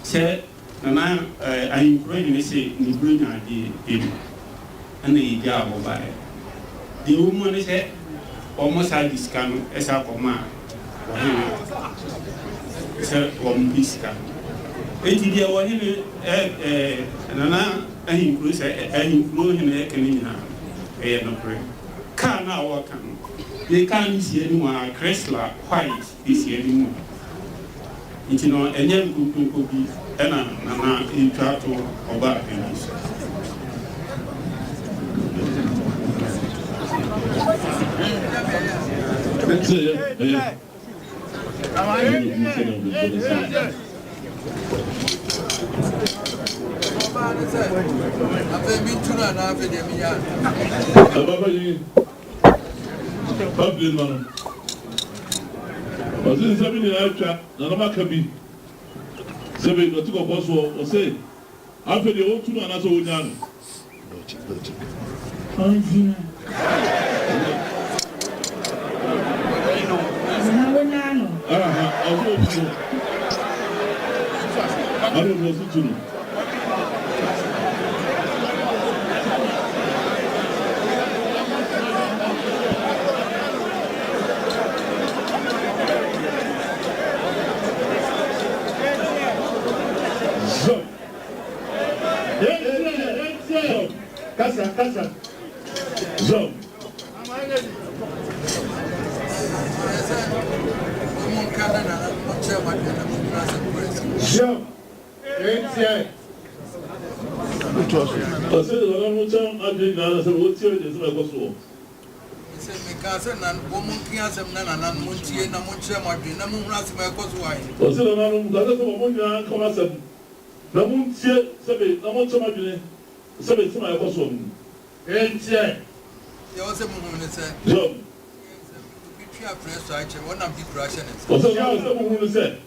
said, and I am praying to say, you bring out the and the job will buy. The woman is almost had this kind as a command. Said, one piece. And there were him, and includes him a canina. I am not praying. Can now walk. They can't see anyone, Chrysler, white, this year anymore. It's not a young good could be. Nana in Trato or back in this. Sebe no tiko boss wo say afi de o tunu anaso wo nyano Onzina na wo nyano ozo tunu aro no tunu Casa. Zo. Zo. Etienne. Parce que dans mon temps, à dire dans ce routier de ce Kosovo. Because nan woman kiasem na muntie na munche madwe na munrase ma Kosovo ai. Parce que dans mon temps, ça mon nya comment ça. Na muntie sebe na munche madwe sebe sima Kosovo. Etienne. There was a moment say. Zo. Between a press so I check one of the crashing. Parce que ça mon say.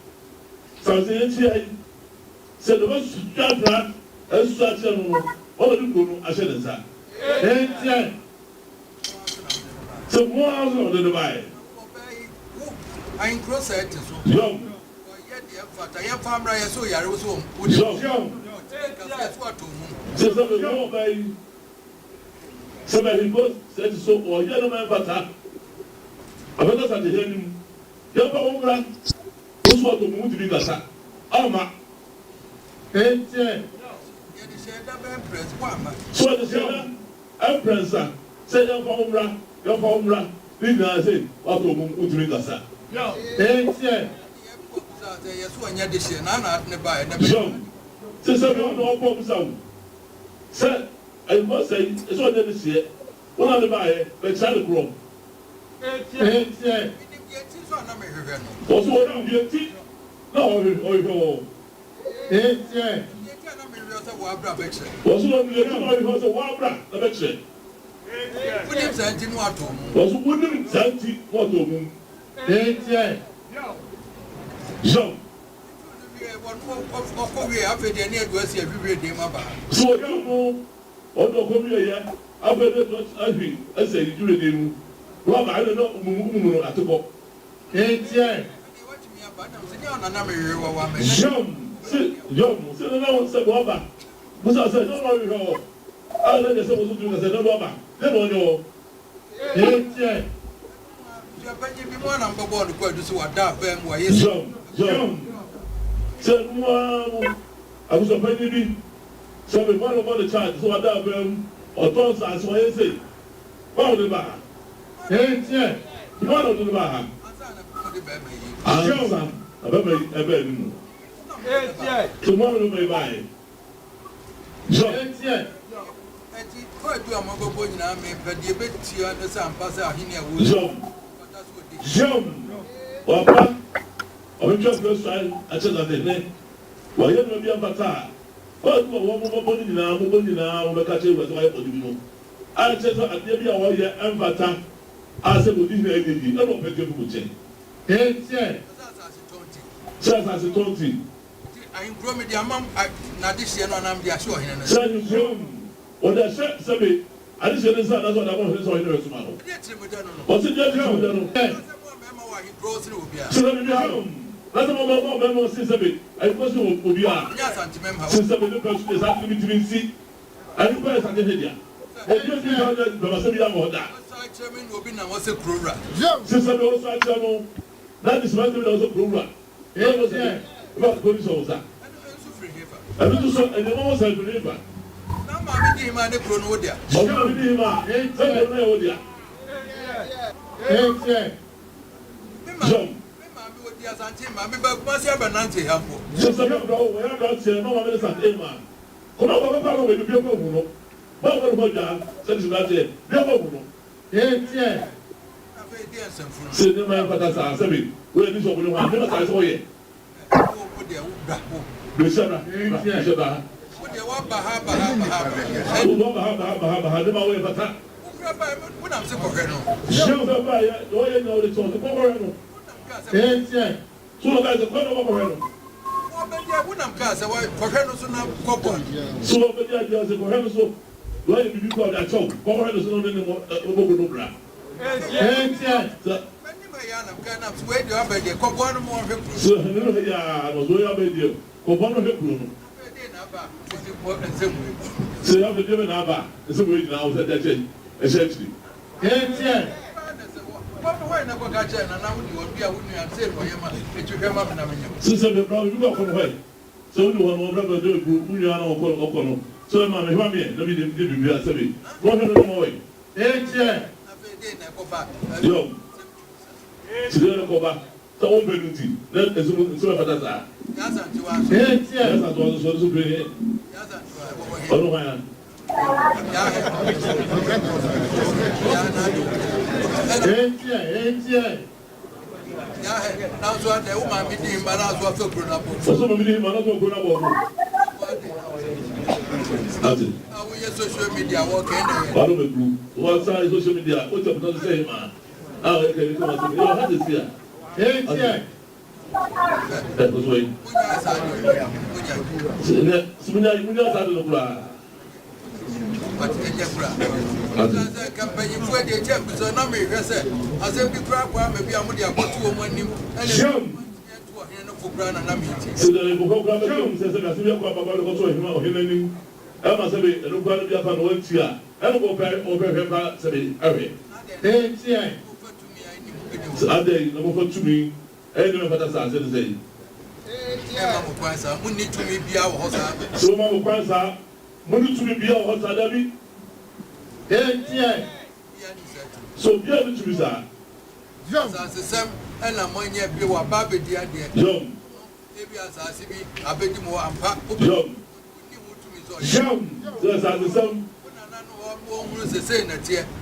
Ça c'est Etienne. C'est le boss Jabra, un soutien non. On a du gros à chez les ça. Etienne. So more house on the Dubai. I cross it. Yo. I am farmer, I saw you. Yo. C'est ça le nom by. Somebody goes said so or yellow man bata. Avec ça de yenu. Yo pas on là. On soit au monde du gasa. Ama. Etienne. Soit de ça. Un prince. C'est un formula. Your formula, we now say, what will you do? Etienne. Yes, when you're this year, Nana, never. John, c'est ça, on doit pas vous savoir. Ça, I must say, it's what this year. One of the buyer, but Charlie Grom. Etienne. Also, what I'm here to no, eh, yeah. Was one of the was a wabra, the veteran. Was wooden Santi, what woman? Eh, yeah. So, so you know, on the Korea, I've been I think, I say, you didn't. Well, I don't know, at the book. Eh, yeah. Jom, sit, down, said Wabba. But I said, no, I let the someone do as I don't know. Then on your yeah. Jom. Said, I was a penny. So one of the charges, so I doubt them, or thoughts as well as say, one of the bar. Yeah. One of the bar. Answer, a baby. Tomorrow may buy. Yeah. Jom. Papa, I'm just going to try. I said that the name. Why you don't be a bata? But one more now, we're catching with my body. I said that there be a warrior and bata. I said, we didn't know what make you change. Yeah. Just as I told you. I'm growing the amount now this year, and I'm the assure him. Sir, you come. What I said, Sabi, I just said that's what I want to say tomorrow. What's it just now? So let me home. That's what my mom says, Sabi. I was to be out. Since I believe is actually between sea. I request at the head. I just need to know that. Since I was at Jamo, that is my also program. Yeah. About police officer. I mean, to say, and the moment I believe that. Now, my name and the Pronodia. Oh, my name, John. Just a little bit, we are not saying no one is at Emma. Come on, with the people who know. What about that? Says that, yeah. Say the man for that, Sabi. Where is over the one? Never I saw it. Bishara. So you have to give an abba. It's a way now that essentially. Since I'm probably not from away. So you want more brother do group, you are no. So I'm a let me give you a 7. 100 more way. Yo. Today, go back. So, open let us so that's that. Yes, I was so good. Oh, man. Now, so the woman meeting, but I was so grown up. So, meeting, but I was grown up. That's it. We use social media working. One side social media, what's up to say, man? Oh, okay, come on. You know, how to see it. That was way. Campaign for the champions on America. I said, the crap, maybe I'm going to go to a money and for Grand and Amity. So the program says that we are going to go to him. I must say, I don't want to be up on 1 year. I don't go back over here. So I day, number 2 me. Anyway, but that's as I say. Money to me be our house. So, Mamma Kwanza, money to me be our house, David. So, be able to be that. As the same, and I'm one year be what Baby dear. Young. Maybe as I see, I bet you more and pack. Young. Yes, as the same.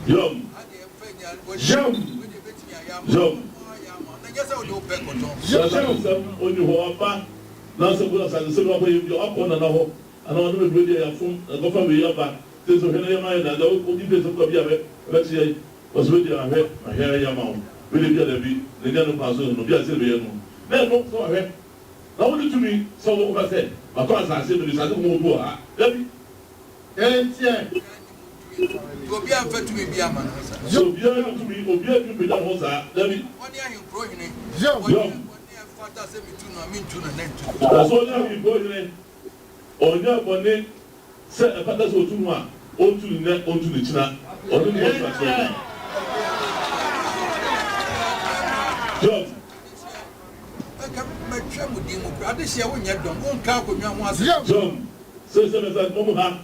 Young. Young. only Hoapa, Nancy and Silver, you are up on an hour, and on the video from a government we have back. There's a mind that the days of Kabia, let's say, was with your head, my hair, your mouth. Really get a bit, the young person, no, just a bit. Then, no, go ahead. Now, only to me, so what I said, because I said to this, I don't know what. Obi amfa to be a man. So be able to be obedient to that was that. David. What are you growing in? Father said me to no mean to no net. That's all you go in. On your bonnet, set a father's or 2 1, or to the net, onto the China, or the net. John. My chum with him, I this year when you're done, won't count with your once. John says, Momoha,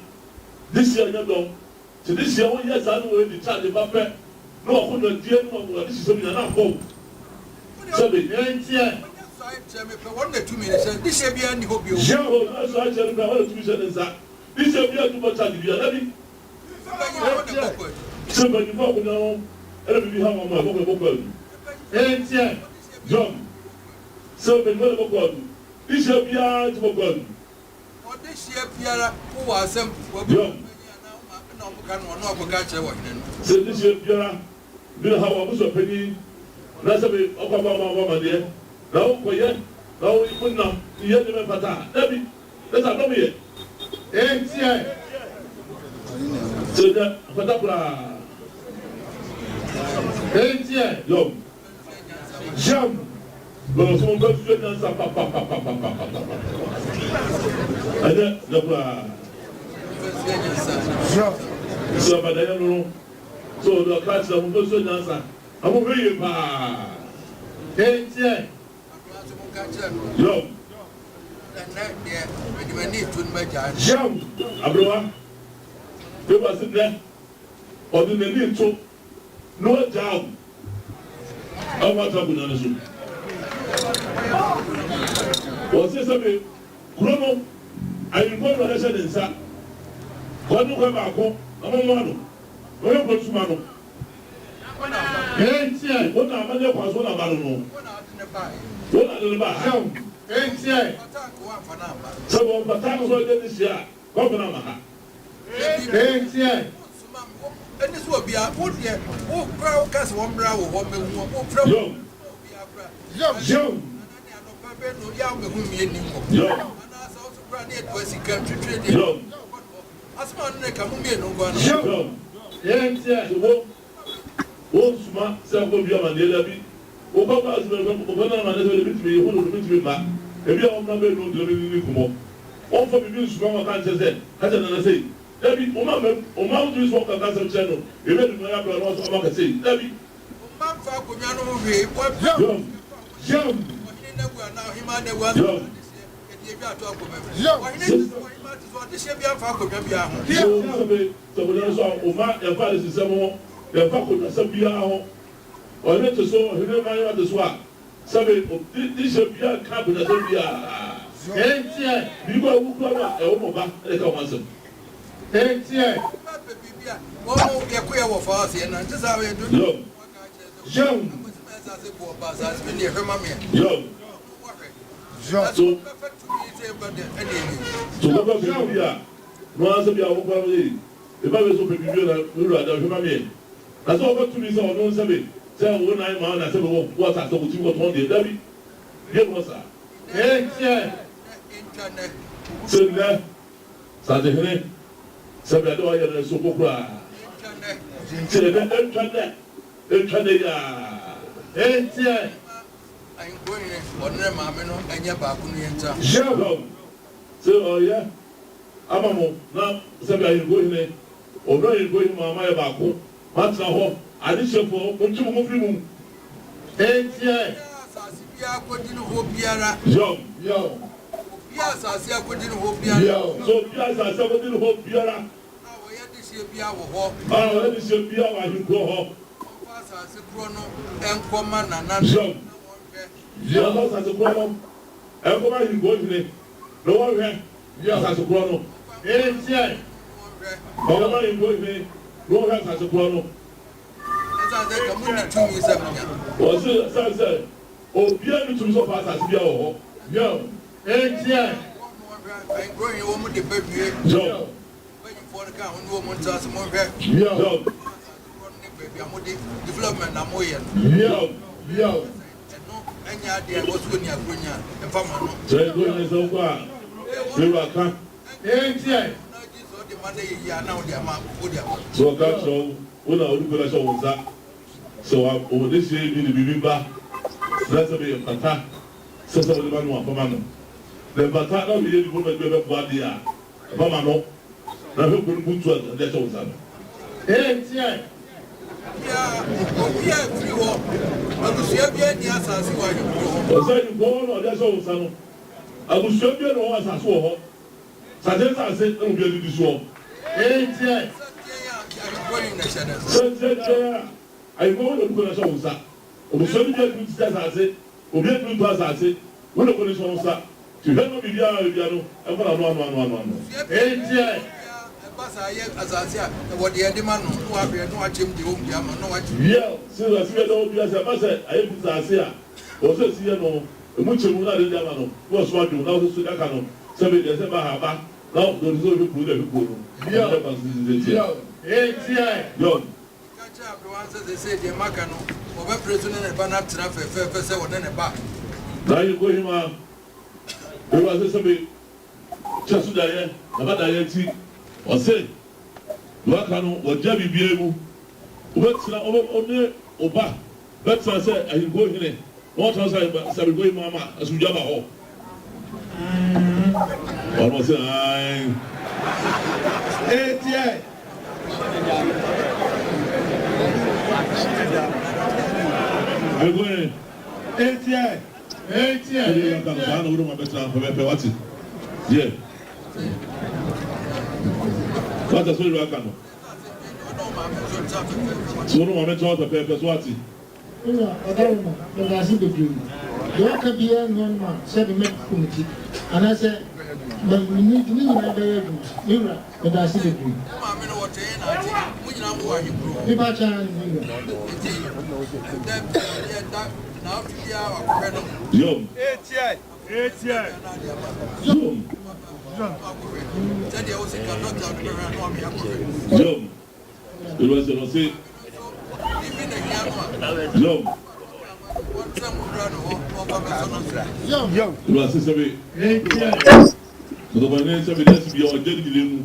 this year you're done. So this year, 1 year, I know the child of Papa. No, I couldn't deal with this is something enough hope. So the 8 year. One day 2 minutes, this year be any hope you. Joe, that's why I said, I want to do that. This year, we are too much to be a levy. Somebody walk now, and we have on my book. 8 year. John. So the little book. This year, we are to go. This year, Pierre, who was some. So this year, Pierre, do you have a bush of penny? That's a bit of a mama, dear. Now, quiet. Now we put now. You have never pata. Debbie, let's have no here. 8 years. So that Patapra 8 years. Yo. Jump. But someone goes to the answer. And then the so, but I don't know. So the class of person answer. I'm over here. 8 years. Yo. Jump. Abroa. You was in there. Or the need to no job. I want to be honest. Was this a bit? Chrono. I am going to listen inside. Quando vai baco, amano. Oi por sumano. Entie, ona amanya kwaso na mano no. Ona de ba. Entie. Sabo patano so de sia. Ko na ma. Entie. Eni so bia, wo de, wo kra wo kase wo mra wo mehu, wo fra. Yo. Yo. Yo. Yo. Asman ne kamu me no gwa no. Yentia wo suma se ko bia ma ne labi. Wo ko ba asman ko na ma ne so le bitimi ho no bitimi ma. E bia o na be no de ni kumo. O fo bi suma ma kan tese. Ka tese na sei. Labi o ma do so ka ka se cheno. E be du ya bra no so ma ka sei. Labi o ma fa ko nya no hwe. Yo. Yo. Ni na gwa na hima na gwa. Yo. This year, be a faculty. So, Oma, your father is some more, your faculty, some beer, or not to so, who never the swap. Somebody, this should be a cabinet of beer. You go over a woman back, they come on some. Oh, you're queer of us, and just how you do. Young. Young. So, what about Bia? No answer be our family. The Bible so prepare that's all got to be so no sabi. Say 1 9 man I said what I told you what one day David. Get what sir. Internet. So there. Saturday. Sabi do I so kokra. Internet. Internet ya. I'm going on the mamma and your back on the entire. So, oh, yeah. Amamo, now, somebody going there. Or going to my back home. What's the home? I did so for 2 more. 8 years. Yo. Yes, I see. I couldn't hope. Yo. So, yes, I said, I didn't hope. Yara. This year be our home. Oh, this should be our home. And command and yes, as a problem. Everybody going there. No one here. Yes, as a problem. 8 years. Everybody going there. No one as a problem. Was it, obiara bi tumi sọ fa asase bi a wɔ hɔ yo etia growing a woman, the baby, yo for the car, when woman tells more baby, yo development, I'm way. yo Any idea what's when you're going and farmer. so ẹ gbóyè ní sọ wá lórí àká etia The money you are now, the amount of the amount. so ọ̀ká sọ wọn náà olùkọ́ náà sọ wọn sá so òun ní ṣe ní bíbí bá lẹ́sẹ̀ bí pàtà sẹ́sẹ̀ wọn ní bá nù àfọ́mà nù lẹ́ pàtà náà bí yé ní fún ẹgbẹ́ bẹ́ẹ̀ bu adé à àfọ́mà nù náà fẹ́ kúrú kútu ẹ̀ ẹ̀ sọ wọn sá nù. etia Obi a free war. Abusua bi ani asase wa yi. ọ̀sẹ̀ yìí kọ́ ọ́nà ọ̀dẹ́ sọ wọn sá nù àgùsùn bí ẹni wọ́n asase wọ̀ họ́ sàdé sàdé ẹnu bí ẹni di sọ. etia sẹ́ńtẹ́ àyìnbó wọn lè kó náà sọ wọn sá òbùsọ̀ bí ẹni ti sẹ́ sàdé òbí ẹni tó asase wọn lè kó náà sọ wọn sá tìfẹ́ náà bìbí àwọn ibi àná ẹ fọ́nà ànú. etia Basa ye asase a wo de ede ma no wa be no achem de o mu ama no wa chi. Yeah, sílẹ̀ síbẹ̀ náà bí ẹsẹ̀ bàṣẹ ayé fi sàásì à ọ̀sẹ̀ sí yẹn nọ èmu kyẹ̀mu náà lè dí ama nọ wọ́n sọ adùn náà sọ dàkà nọ sẹ́bi ẹsẹ̀ bá ha bá náà lòdì sọ ebi kúrò dẹ̀ ebi kúrò nọ ẹ̀fẹ̀ bá sísè ṣe tiẹ̀. etia yọ. Kacha abrowan se se de maka no wo be preso ne ba na tena fe se wo ne ba. náà yìí kó yìí máa ebi wá sẹ́ sẹ́bi kyẹ́sù dàyẹ nàbà dàyẹ ti ọ̀sẹ̀ lọ́ọ̀kà no ọ̀já bìbí emu ọbẹ̀ tẹ̀lé ọ̀nẹ́ ọba bẹ́ẹ̀ tẹ̀lé sẹ́ àyìnkó hinẹ wọ́n tẹ̀lé sẹ́ sàbìkó yìí máa ma asùnjá bá họ. ọ̀nà ọ̀sẹ̀ ayi. etia àyìnkó yẹn. etia etia ẹ̀yẹ yẹn kan sáà náà wọ́n máa bẹ̀ tẹ̀lé pẹ̀pẹ̀ wá ti díẹ̀. wọ́n tẹ̀ sórí ìlú àkànnà. tí wọ́n máa bẹ̀ tẹ̀lé pẹ̀pẹ̀ sọ́ àti. ina ọdaruma ọdasi bebree deɛ ɔka biara nua no a sɛde mɛka kɔmiti anaasɛ ni nyinaa bɛyɛ adwuma ne wura ɔdasi bebree nipa kyɛn ne wura. Yom. Yom. Yom. Il va se lancer. Yom. Il va se savoir. Quand on est savoir des bien au début de nous.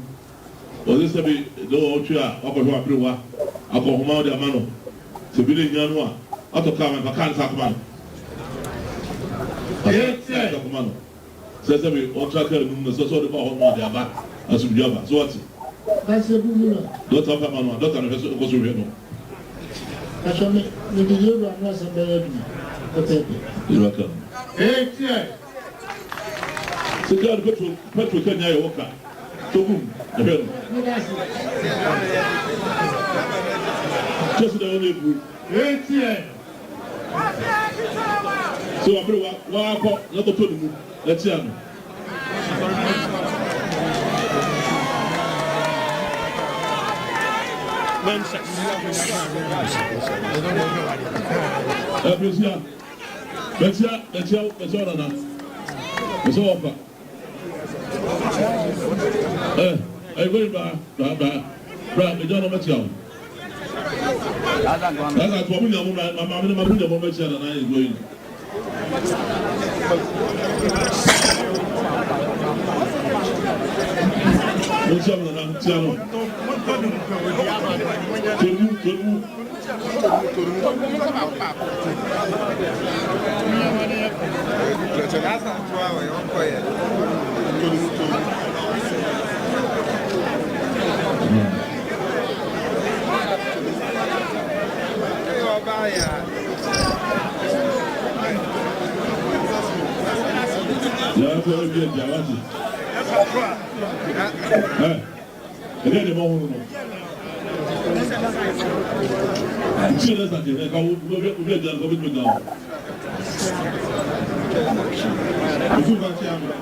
On est savoir donc tu as encore joué après moi. Encore comment de mano. C'est bien les noix. En tout cas, on va cancer comment. C'est ça, mais on traque nous ne sommes pas au monde d'abord à ce bilan. Soit. D'autres femmes, d'autres ne font pas souvenir. Achome ni biyo ba na se be edu. Otepe. Il va quand. Tiens. C'est clair que Petro Kenya est au cas. Togum, d'accord. Qu'est-ce que vous avez vu? Tiens. So après wa ko na to tonu na ti anu. Betia nana. Beso ofa. Ai go ba, me jono betia. Daga to mu nyamu na mama me ma bu nyamu betia na ai go yin. Betia nana ti anu. Tolu. Ya fẹ́ bí ẹ̀jẹ̀ àwájì. Ẹ̀dẹ́ ẹ̀dẹ̀ mọ́ wọn nù. Ìtí ẹ̀dẹ́ sàkè ẹ̀ka obi ẹ̀jẹ̀ àkọ́bí tó gbà wọn. Ìfú bá tí a mọ̀.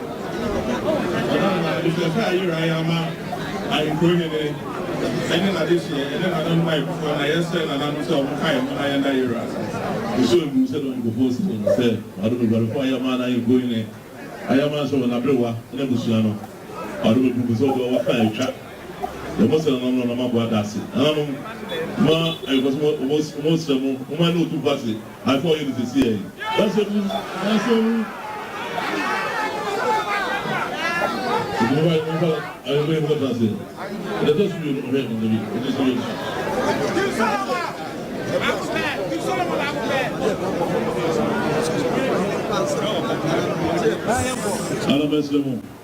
Ọ̀dọ́ àná ìfẹ̀fẹ́ àyíra ayé a máa àyíkúrò yẹn ẹni nàdé sí ẹ̀ ẹ̀dẹ́ nàdé ń bá ìfúfọ́ náà yẹ sẹ́ nàdá ń sẹ́ ọmọ káyọ̀ mọ́ náà yẹn dá yẹra. So you said on the post, say, I don't know why your man are going in. I am also an Abrewa, never Suano. I don't know who's over what kind of trap. The most of them know about that. I was most of them, I know to pass it. I thought you to see it. That's what I don't know what I said. Let us be on the week.